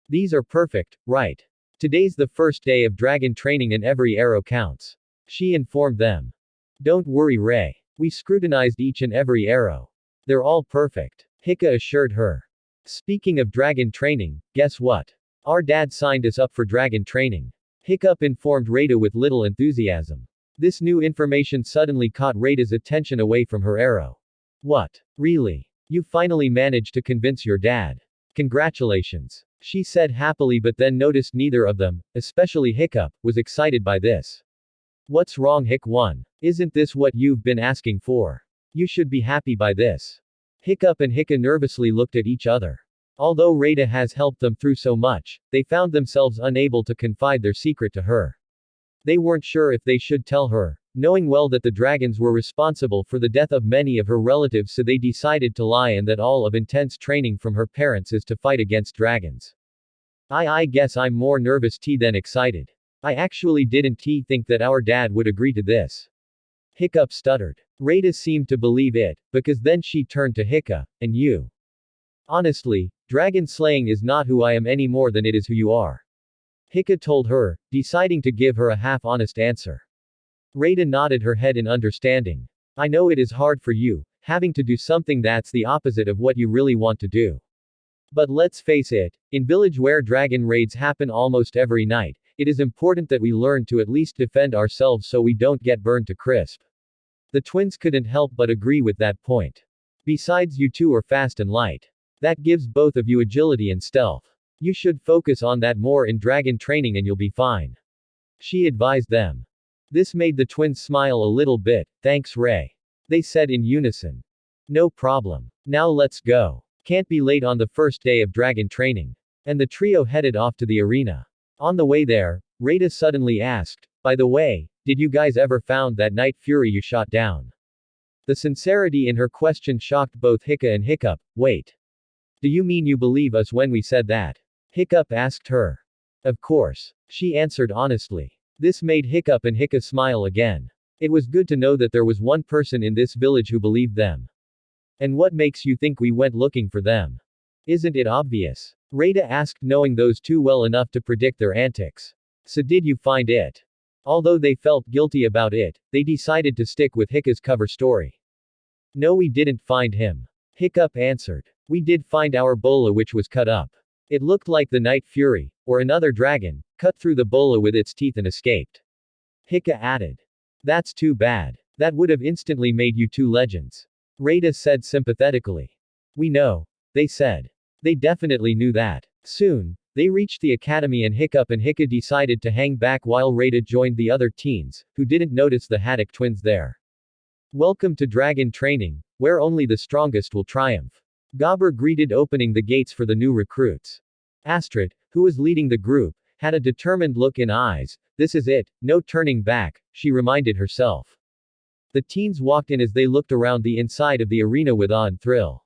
These are perfect, right? Today's the first day of dragon training and every arrow counts. She informed them. Don't worry, Ray. We scrutinized each and every arrow. They're all perfect. Hiccup assured her. Speaking of dragon training, guess what? Our dad signed us up for dragon training. Hiccup informed Rada with little enthusiasm. This new information suddenly caught Rada's attention away from her arrow. What? Really? You finally managed to convince your dad. Congratulations. She said happily, but then noticed neither of them, especially Hiccup, was excited by this. What's wrong, Hick 1? Isn't this what you've been asking for? You should be happy by this. Hiccup and Hiccup nervously looked at each other. Although Rada has helped them through so much, they found themselves unable to confide their secret to her. They weren't sure if they should tell her, knowing well that the dragons were responsible for the death of many of her relatives, so they decided to lie, and that all of intense training from her parents is to fight against dragons. I guess I'm more nervous than excited. I actually didn't think that our dad would agree to this. Hiccup stuttered. Rada seemed to believe it, because then she turned to Hiccup, and you? Honestly, dragon slaying is not who I am any more than it is who you are. Hiccup told her, deciding to give her a half-honest answer. Rada nodded her head in understanding. I know it is hard for you, having to do something that's the opposite of what you really want to do. But let's face it, in village where dragon raids happen almost every night, it is important that we learn to at least defend ourselves so we don't get burned to crisp. The twins couldn't help but agree with that point. Besides, you two are fast and light. That gives both of you agility and stealth. You should focus on that more in dragon training and you'll be fine. She advised them. This made the twins smile a little bit. Thanks, Ray. They said in unison. No problem. Now let's go. Can't be late on the first day of dragon training. And the trio headed off to the arena. On the way there, Rada suddenly asked, by the way, did you guys ever found that night fury you shot down? The sincerity in her question shocked both Hiccup and Hiccup. Wait. Do you mean you believe us when we said that? Hiccup asked her. Of course. She answered honestly. This made Hiccup and Hiccup smile again. It was good to know that there was one person in this village who believed them. And what makes you think we went looking for them? Isn't it obvious? Rada asked, knowing those two well enough to predict their antics. So did you find it? Although they felt guilty about it, they decided to stick with Hiccup's cover story. No, we didn't find him. Hiccup answered. We did find our bola, which was cut up. It looked like the Night Fury, or another dragon, cut through the bola with its teeth and escaped. Hiccup added. That's too bad. That would have instantly made you two legends. Rada said sympathetically. We know. They said. They definitely knew that. Soon, they reached the academy and Hiccup decided to hang back while Rada joined the other teens, who didn't notice the Haddock twins there. Welcome to dragon training. where only the strongest will triumph. Gobber greeted opening the gates for the new recruits. Astrid, who was leading the group, had a determined look in eyes. This is it, no turning back, she reminded herself. The teens walked in as they looked around the inside of the arena with awe and thrill.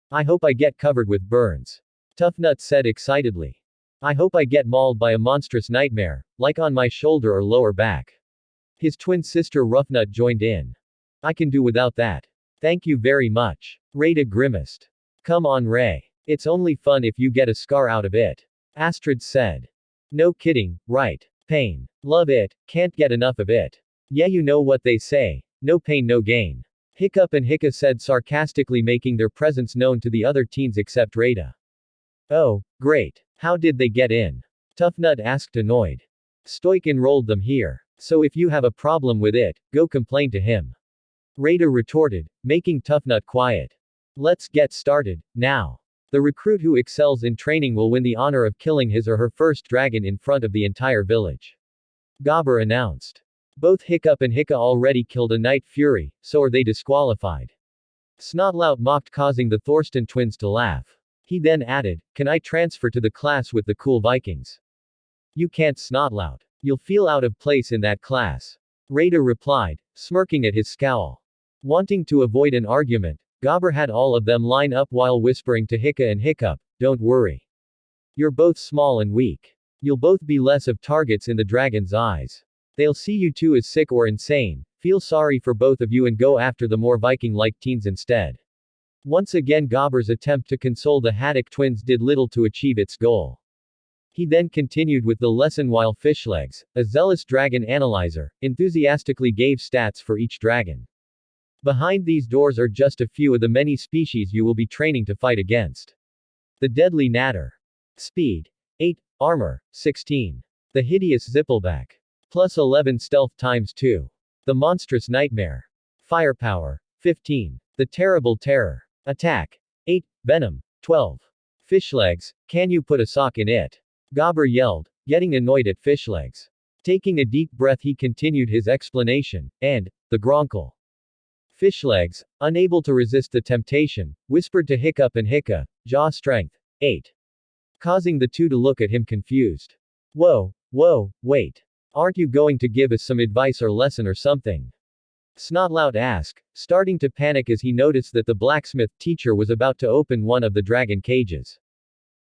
I hope I get covered with burns. Toughnut said excitedly. I hope I get mauled by a monstrous nightmare, like on my shoulder or lower back. His twin sister Roughnut joined in. I can do without that. Thank you very much. Rada grimaced. Come on, Ray. It's only fun if you get a scar out of it. Astrid said. No kidding, right. Pain. Love it, can't get enough of it. Yeah, you know what they say. No pain, no gain. Hiccup and Hiccup said sarcastically, making their presence known to the other teens except Rada. Oh, great. How did they get in? Toughnut asked, annoyed. Stoic enrolled them here. So if you have a problem with it, go complain to him. Rada retorted, making Toughnut quiet. Let's get started, now. The recruit who excels in training will win the honor of killing his or her first dragon in front of the entire village. Gobber announced. Both Hiccup and Hiccup already killed a Night Fury, so are they disqualified. Snotlout mocked, causing the Thorsten twins to laugh. He then added, can I transfer to the class with the cool Vikings? You can't, Snotlout. You'll feel out of place in that class. Rada replied, smirking at his scowl. Wanting to avoid an argument, Gobber had all of them line up while whispering to Hiccup and Hiccup, don't worry. You're both small and weak. You'll both be less of targets in the dragon's eyes. They'll see you two as sick or insane, feel sorry for both of you and go after the more Viking-like teens instead. Once again, Gobber's attempt to console the Haddock twins did little to achieve its goal. He then continued with the lesson while Fishlegs, a zealous dragon analyzer, enthusiastically gave stats for each dragon. Behind these doors are just a few of the many species you will be training to fight against. The Deadly Natter. Speed. 8. Armor. 16. The Hideous Zippleback. Plus 11 Stealth times 2. The Monstrous Nightmare. Firepower. 15. The Terrible Terror. Attack. 8. Venom. 12. Fishlegs, can you put a sock in it? Gobber yelled, getting annoyed at Fishlegs. Taking a deep breath, he continued his explanation, and, the Gronkle. Fishlegs, unable to resist the temptation, whispered to Hiccup and Hiccup, jaw strength. 8. Causing the two to look at him confused. Whoa, wait. Aren't you going to give us some advice or lesson or something? Snotlout asked, starting to panic as he noticed that the blacksmith teacher was about to open one of the dragon cages.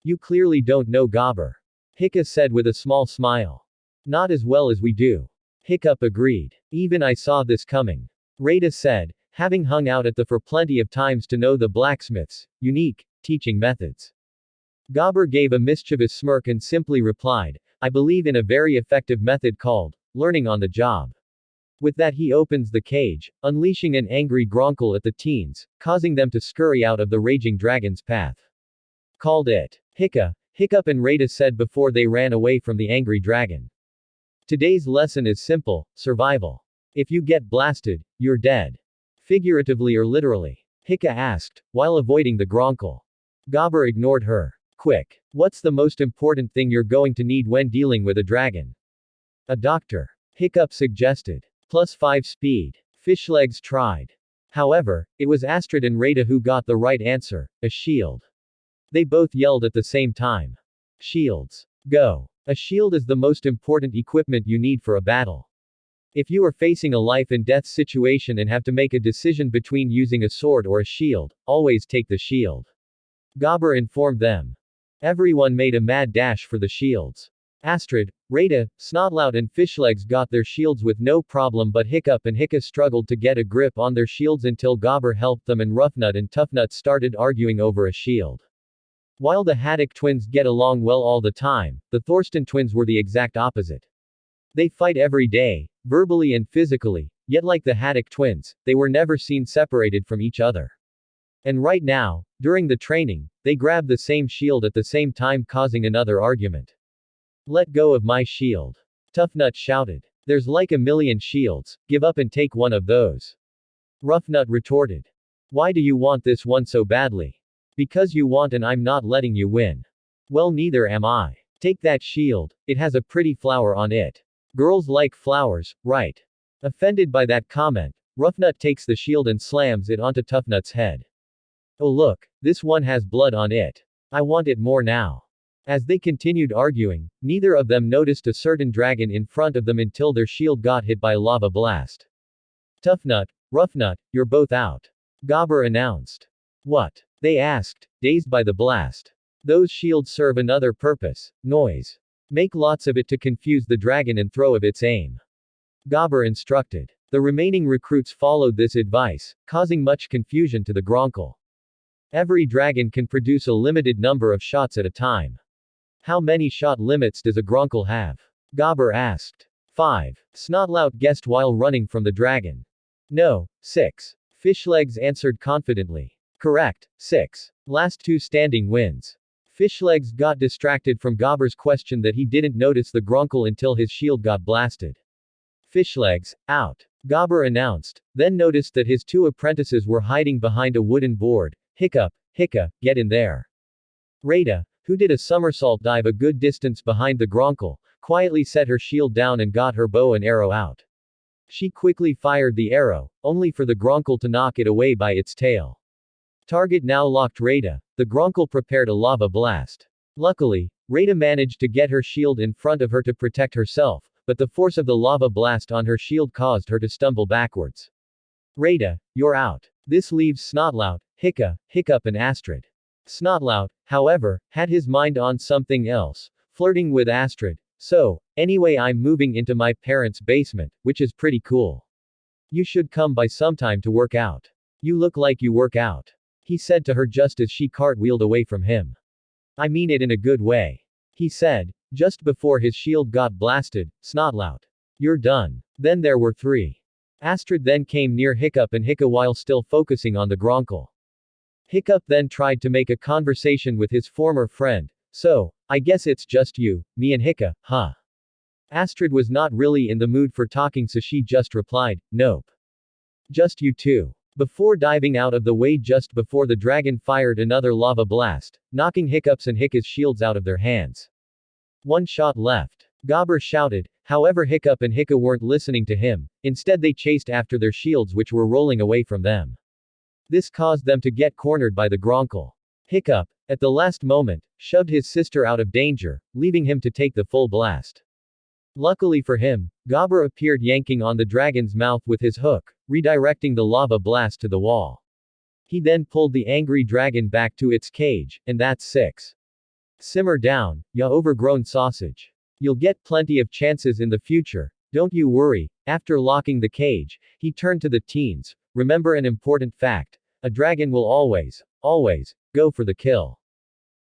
You clearly don't know Gobber. Hiccup said with a small smile. Not as well as we do. Hiccup agreed. Even I saw this coming. Rada said, having hung out at the for plenty of times to know the blacksmith's unique teaching methods. Gobber gave a mischievous smirk and simply replied, I believe in a very effective method called learning on the job. With that, he opens the cage, unleashing an angry Gronkle at the teens, causing them to scurry out of the raging dragon's path. Called it. Hiccup and Rada said before they ran away from the angry dragon. Today's lesson is simple, survival. If you get blasted, you're dead. Figuratively or literally? Hiccup asked, while avoiding the Gronkle. Gobber ignored her. Quick. What's the most important thing you're going to need when dealing with a dragon? A doctor. Hiccup suggested. Plus 5 speed. Fishlegs tried. However, it was Astrid and Rada who got the right answer, a shield. They both yelled at the same time. Shields. Go. A shield is the most important equipment you need for a battle. If you are facing a life and death situation and have to make a decision between using a sword or a shield, always take the shield. Gobber informed them. Everyone made a mad dash for the shields. Astrid, Rada, Snotlout and Fishlegs got their shields with no problem, but Hiccup and Hiccup struggled to get a grip on their shields until Gobber helped them and Roughnut and Toughnut started arguing over a shield. While the Haddock twins get along well all the time, the Thorsten twins were the exact opposite. They fight every day, verbally and physically, yet like the Haddock twins, they were never seen separated from each other. And right now, during the training, they grab the same shield at the same time, causing another argument. Let go of my shield. Toughnut shouted. There's like a million shields, give up and take one of those. Roughnut retorted. Why do you want this one so badly? Because you want and I'm not letting you win. Well, neither am I. Take that shield, it has a pretty flower on it. Girls like flowers, right? Offended by that comment, Roughnut takes the shield and slams it onto Toughnut's head. Oh look, this one has blood on it. I want it more now. As they continued arguing, neither of them noticed a certain dragon in front of them until their shield got hit by a lava blast. Toughnut, Roughnut, you're both out. Gobber announced. What? They asked, dazed by the blast. Those shields serve another purpose, noise. Make lots of it to confuse the dragon and throw of its aim. Gobber instructed. The remaining recruits followed this advice, causing much confusion to the Gronkle. Every dragon can produce a limited number of shots at a time. How many shot limits does a Gronkle have? Gobber asked. 5. Snotlout guessed while running from the dragon. No, 6. Fishlegs answered confidently. Correct, 6. Last two standing wins. Fishlegs got distracted from Gobber's question that he didn't notice the Gronkle until his shield got blasted. Fishlegs, out. Gobber announced, then noticed that his two apprentices were hiding behind a wooden board. Hiccup, get in there. Rada, who did a somersault dive a good distance behind the Gronkle, quietly set her shield down and got her bow and arrow out. She quickly fired the arrow, only for the Gronkle to knock it away by its tail. Target now locked Rada. The Gronkle prepared a lava blast. Luckily, Rada managed to get her shield in front of her to protect herself, but the force of the lava blast on her shield caused her to stumble backwards. Rada, you're out. This leaves Snotlout, Hiccup and Astrid. Snotlout, however, had his mind on something else, flirting with Astrid. So, anyway, I'm moving into my parents' basement, which is pretty cool. You should come by sometime to work out. You look like you work out. He said to her just as she cartwheeled away from him. I mean it in a good way. He said, just before his shield got blasted. Snotlout. You're done. Then there were 3. Astrid then came near Hiccup and Hiccup while still focusing on the Gronkle. Hiccup then tried to make a conversation with his former friend. So, I guess it's just you, me and Hiccup, huh? Astrid was not really in the mood for talking, so she just replied, nope. Just you two. Before diving out of the way just before the dragon fired another lava blast, knocking Hiccup's and Hiccup's shields out of their hands. 1 shot left. Gobber shouted, however Hiccup and Hiccup weren't listening to him, instead they chased after their shields which were rolling away from them. This caused them to get cornered by the Gronkle. Hiccup, at the last moment, shoved his sister out of danger, leaving him to take the full blast. Luckily for him, Gobber appeared yanking on the dragon's mouth with his hook, redirecting the lava blast to the wall. He then pulled the angry dragon back to its cage, and that's 6. Simmer down, ya overgrown sausage. You'll get plenty of chances in the future, don't you worry. After locking the cage, he turned to the teens. Remember an important fact. A dragon will always, go for the kill.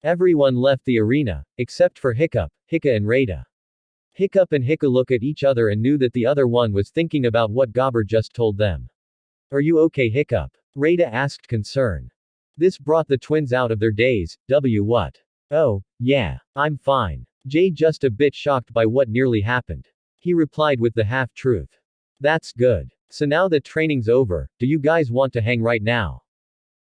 Everyone left the arena, except for Hiccup, and Rada. Hiccup and Hiccup look at each other and knew that the other one was thinking about what Gobber just told them. Are you okay, Hiccup? Rada asked concern. This brought the twins out of their daze. What? Oh, yeah, I'm fine. Jay just a bit shocked by what nearly happened. He replied with the half-truth. That's good. So now that training's over, do you guys want to hang right now?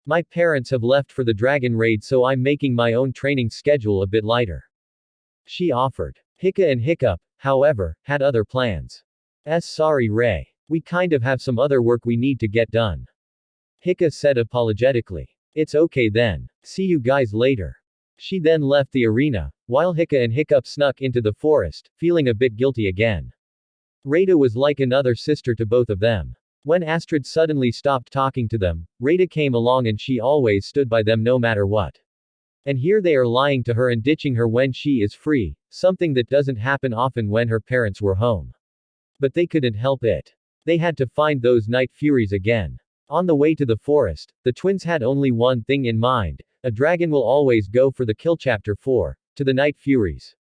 My parents have left for the dragon raid, so I'm making my own training schedule a bit lighter. She offered. Hiccup, however, had other plans. Sorry Ray. We kind of have some other work we need to get done. Hiccup said apologetically. It's okay then. See you guys later. She then left the arena, while Hiccup snuck into the forest, feeling a bit guilty again. Rada was like another sister to both of them. When Astrid suddenly stopped talking to them, Rada came along and she always stood by them no matter what. And here they are lying to her and ditching her when she is free, something that doesn't happen often when her parents were home. But they couldn't help it. They had to find those night furies again. On the way to the forest, the twins had only one thing in mind. A dragon will always go for the kill. Chapter 4, to the night furies.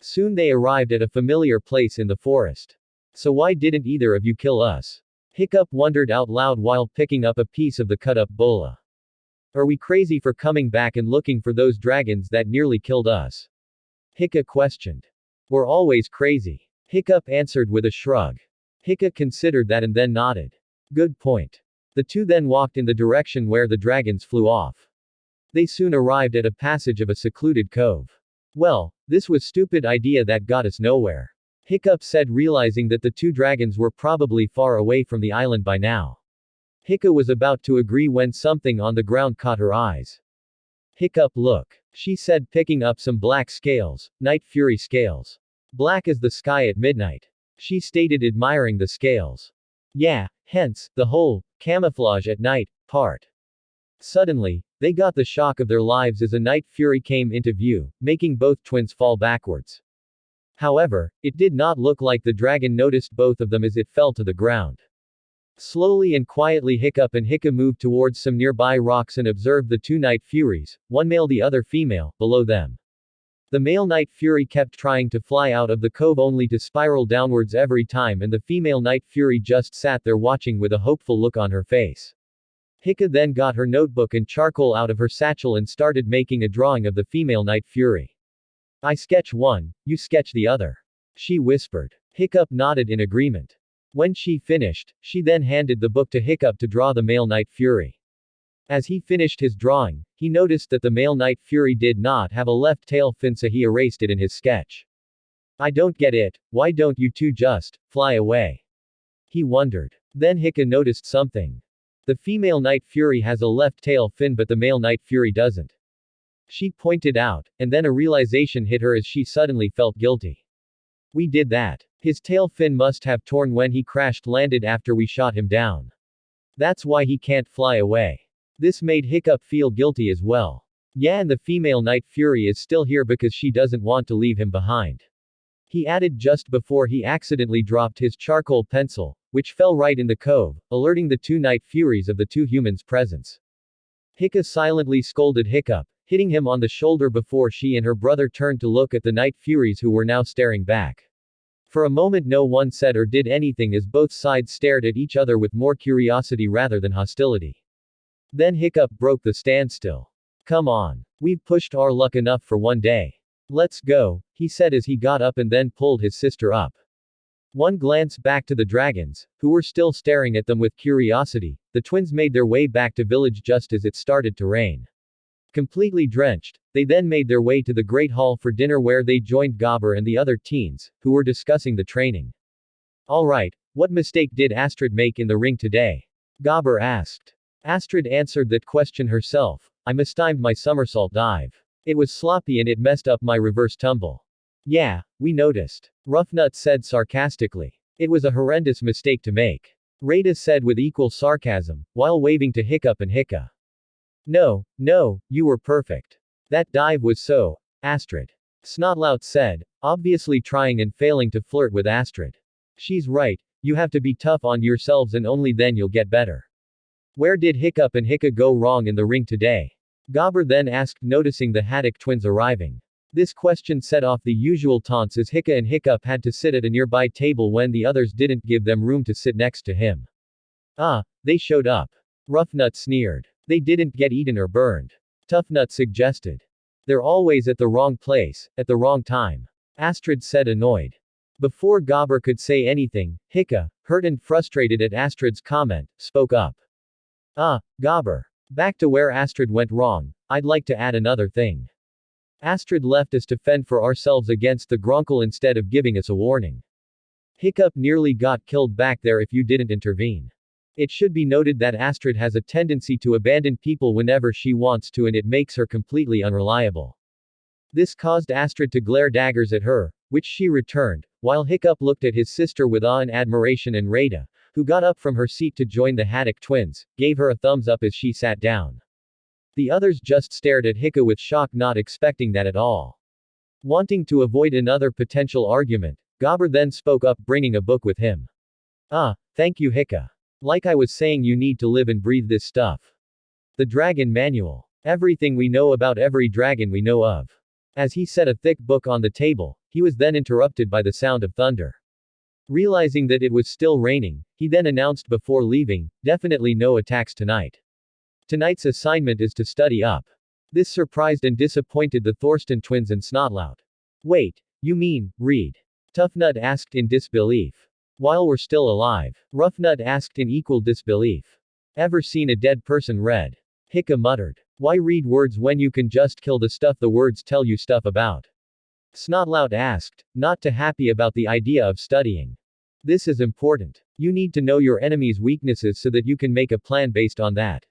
Soon they arrived at a familiar place in the forest. So why didn't either of you kill us? Hiccup wondered out loud while picking up a piece of the cut-up bola. Are we crazy for coming back and looking for those dragons that nearly killed us? Hiccup questioned. We're always crazy. Hiccup answered with a shrug. Hiccup considered that and then nodded. Good point. The two then walked in the direction where the dragons flew off. They soon arrived at a passage of a secluded cove. Well, this was stupid idea that got us nowhere. Hiccup said, realizing that the two dragons were probably far away from the island by now. Hiccup was about to agree when something on the ground caught her eyes. Hiccup, look, she said, picking up some black scales, night fury scales. Black as the sky at midnight. She stated, admiring the scales. Yeah, hence, the whole camouflage at night part. Suddenly, they got the shock of their lives as a night fury came into view, making both twins fall backwards. However, it did not look like the dragon noticed both of them as it fell to the ground. Slowly and quietly Hiccup and Hiccup moved towards some nearby rocks and observed the two night furies, one male the other female, below them. The male night fury kept trying to fly out of the cove only to spiral downwards every time, and the female night fury just sat there watching with a hopeful look on her face. Hiccup then got her notebook and charcoal out of her satchel and started making a drawing of the female night fury. I sketch one, you sketch the other, she whispered. Hiccup nodded in agreement. When she finished, she then handed the book to Hiccup to draw the male night fury. As he finished his drawing, he noticed that the male night fury did not have a left tail fin, so he erased it in his sketch. I don't get it, why don't you two just fly away? He wondered. Then Hiccup noticed something. The female night fury has a left tail fin but the male night fury doesn't. She pointed out, and then a realization hit her as she suddenly felt guilty. We did that. His tail fin must have torn when he landed after we shot him down. That's why he can't fly away. This made Hiccup feel guilty as well. Yeah, and the female night fury is still here because she doesn't want to leave him behind. He added just before he accidentally dropped his charcoal pencil, which fell right in the cove, alerting the two night furies of the two humans' presence. Hiccup silently scolded Hiccup, hitting him on the shoulder before she and her brother turned to look at the night furies who were now staring back. For a moment no one said or did anything as both sides stared at each other with more curiosity rather than hostility. Then Hiccup broke the standstill. Come on. We've pushed our luck enough for one day. Let's go, he said as he got up and then pulled his sister up. One glance back to the dragons, who were still staring at them with curiosity, the twins made their way back to village just as it started to rain. Completely drenched, they then made their way to the Great Hall for dinner where they joined Gobber and the other teens, who were discussing the training. Alright, what mistake did Astrid make in the ring today? Gobber asked. Astrid answered that question herself. I mistimed my somersault dive. It was sloppy and it messed up my reverse tumble. Yeah, we noticed. Roughnut said sarcastically. It was a horrendous mistake to make. Rada said with equal sarcasm, while waving to Hiccup and Hiccup. No, you were perfect. That dive was so. Astrid. Snotlout said, obviously trying and failing to flirt with Astrid. She's right, you have to be tough on yourselves and only then you'll get better. Where did Hiccup and Hiccup go wrong in the ring today? Gobber then asked, noticing the Haddock twins arriving. This question set off the usual taunts as Hiccup and Hiccup had to sit at a nearby table when the others didn't give them room to sit next to him. Ah, they showed up. Roughnut sneered. They didn't get eaten or burned. Toughnut suggested. They're always at the wrong place, at the wrong time. Astrid said, annoyed. Before Gobber could say anything, Hiccup, hurt and frustrated at Astrid's comment, spoke up. Gobber. Back to where Astrid went wrong, I'd like to add another thing. Astrid left us to fend for ourselves against the Gronkle instead of giving us a warning. Hiccup nearly got killed back there if you didn't intervene. It should be noted that Astrid has a tendency to abandon people whenever she wants to and it makes her completely unreliable. This caused Astrid to glare daggers at her, which she returned, while Hiccup looked at his sister with awe and admiration, and Rada, who got up from her seat to join the Haddock twins, gave her a thumbs up as she sat down. The others just stared at Hiccup with shock, not expecting that at all. Wanting to avoid another potential argument, Gobber then spoke up, bringing a book with him. Thank you Hiccup. Like I was saying, you need to live and breathe this stuff. The Dragon Manual. Everything we know about every dragon we know of. As he set a thick book on the table, he was then interrupted by the sound of thunder. Realizing that it was still raining, he then announced before leaving, definitely no attacks tonight. Tonight's assignment is to study up. This surprised and disappointed the Thorsten twins and Snotlout. Wait, you mean, read? Toughnut asked in disbelief. While we're still alive. Roughnut asked in equal disbelief. Ever seen a dead person read? Hiccup muttered. Why read words when you can just kill the stuff the words tell you stuff about? Snotlout asked, not too happy about the idea of studying. This is important. You need to know your enemy's weaknesses so that you can make a plan based on that.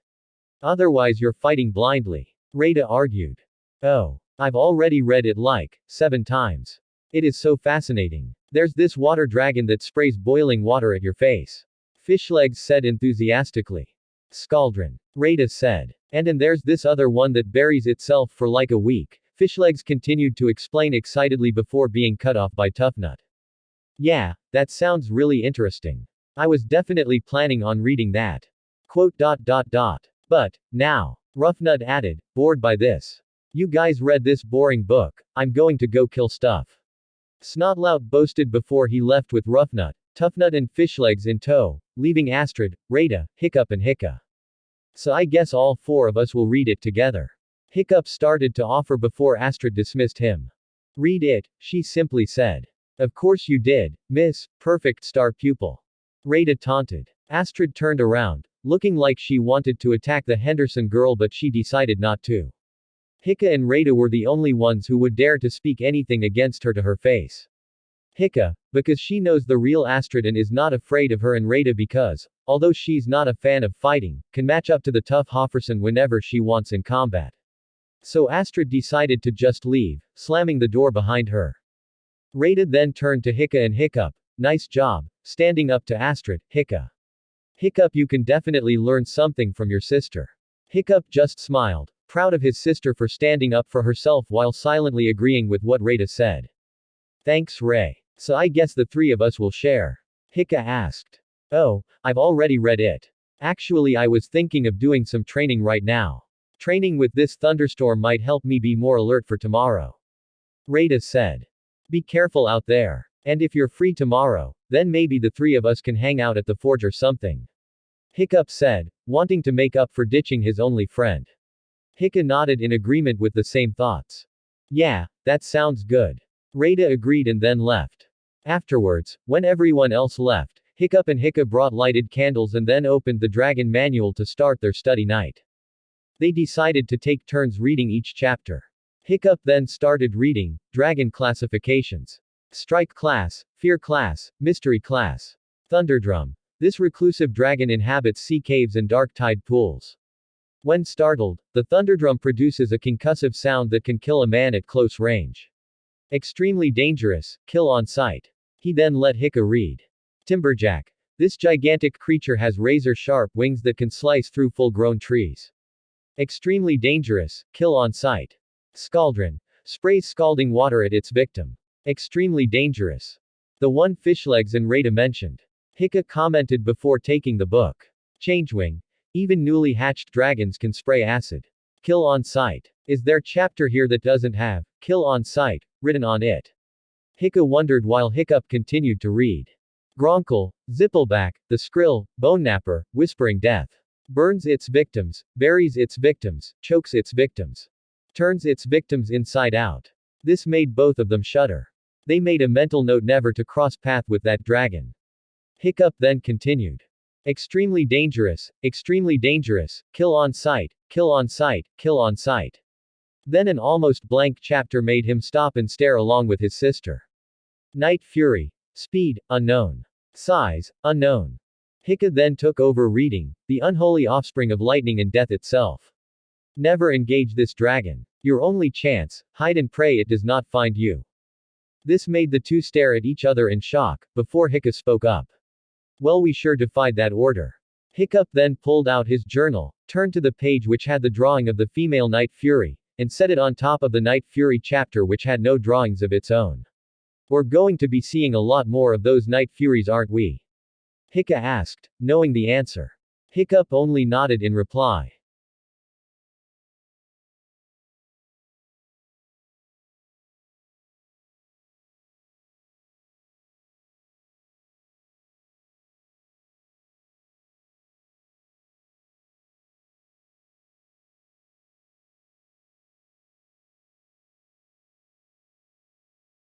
Otherwise you're fighting blindly. Rada argued. Oh. I've already read it like 7 times. It is so fascinating. There's this water dragon that sprays boiling water at your face. Fishlegs said enthusiastically. Scaldron. Rada said. And there's this other one that buries itself for like a week. Fishlegs continued to explain excitedly before being cut off by Toughnut. Yeah, that sounds really interesting. I was definitely planning on reading that. But, now. Roughnut added, bored by this. You guys read this boring book, I'm going to go kill stuff. Snotlout boasted before he left with Roughnut, Toughnut and Fishlegs in tow, leaving Astrid, Rada, Hiccup and Hiccup. So I guess all 4 of us will read it together. Hiccup started to offer before Astrid dismissed him. Read it, she simply said. Of course you did, miss, perfect star pupil. Rada taunted. Astrid turned around, looking like she wanted to attack the Henderson girl but she decided not to. Hiccup and Rada were the only ones who would dare to speak anything against her to her face. Hiccup, because she knows the real Astrid and is not afraid of her, and Rada because, although she's not a fan of fighting, can match up to the tough Hofferson whenever she wants in combat. So Astrid decided to just leave, slamming the door behind her. Rada then turned to Hiccup and Hiccup. Nice job, standing up to Astrid, Hiccup. Hiccup, you can definitely learn something from your sister. Hiccup just smiled, proud of his sister for standing up for herself while silently agreeing with what Rada said. Thanks, Ray. So I guess the 3 of us will share. Hiccup asked. Oh, I've already read it. Actually, I was thinking of doing some training right now. Training with this thunderstorm might help me be more alert for tomorrow. Rada said. Be careful out there. And if you're free tomorrow, then maybe the 3 of us can hang out at the forge or something. Hiccup said, wanting to make up for ditching his only friend. Hiccup nodded in agreement with the same thoughts. Yeah, that sounds good. Rada agreed and then left. Afterwards, when everyone else left, Hiccup and Hiccup brought lighted candles and then opened the Dragon Manual to start their study night. They decided to take turns reading each chapter. Hiccup then started reading Dragon Classifications. Strike Class, Fear Class, Mystery Class. Thunderdrum. This reclusive dragon inhabits sea caves and dark tide pools. When startled, the Thunderdrum produces a concussive sound that can kill a man at close range. Extremely dangerous, kill on sight. He then let Hiccup read. Timberjack. This gigantic creature has razor-sharp wings that can slice through full-grown trees. Extremely dangerous, kill on sight. Scaldron. Sprays scalding water at its victim. Extremely dangerous. The one Fishlegs and Rada mentioned. Hiccup commented before taking the book. Changewing. Even newly hatched dragons can spray acid. Kill on sight. Is there chapter here that doesn't have kill on sight written on it? Hiccup wondered while Hiccup continued to read. Gronkle, Zippleback, the Skrill, Bone Napper, Whispering Death. Burns its victims, buries its victims, chokes its victims. Turns its victims inside out. This made both of them shudder. They made a mental note never to cross path with that dragon. Hiccup then continued. Extremely dangerous, kill on sight, kill on sight, kill on sight. Then an almost blank chapter made him stop and stare along with his sister. Night Fury. Speed, unknown. Size, unknown. Hiccup then took over reading, the unholy offspring of lightning and death itself. Never engage this dragon. Your only chance, hide and pray it does not find you. This made the 2 stare at each other in shock, before Hiccup spoke up. Well, we sure defied that order. Hiccup then pulled out his journal, turned to the page which had the drawing of the female Night Fury, and set it on top of the Night Fury chapter which had no drawings of its own. We're going to be seeing a lot more of those Night Furies, aren't we? Hiccup asked, knowing the answer. Hiccup only nodded in reply.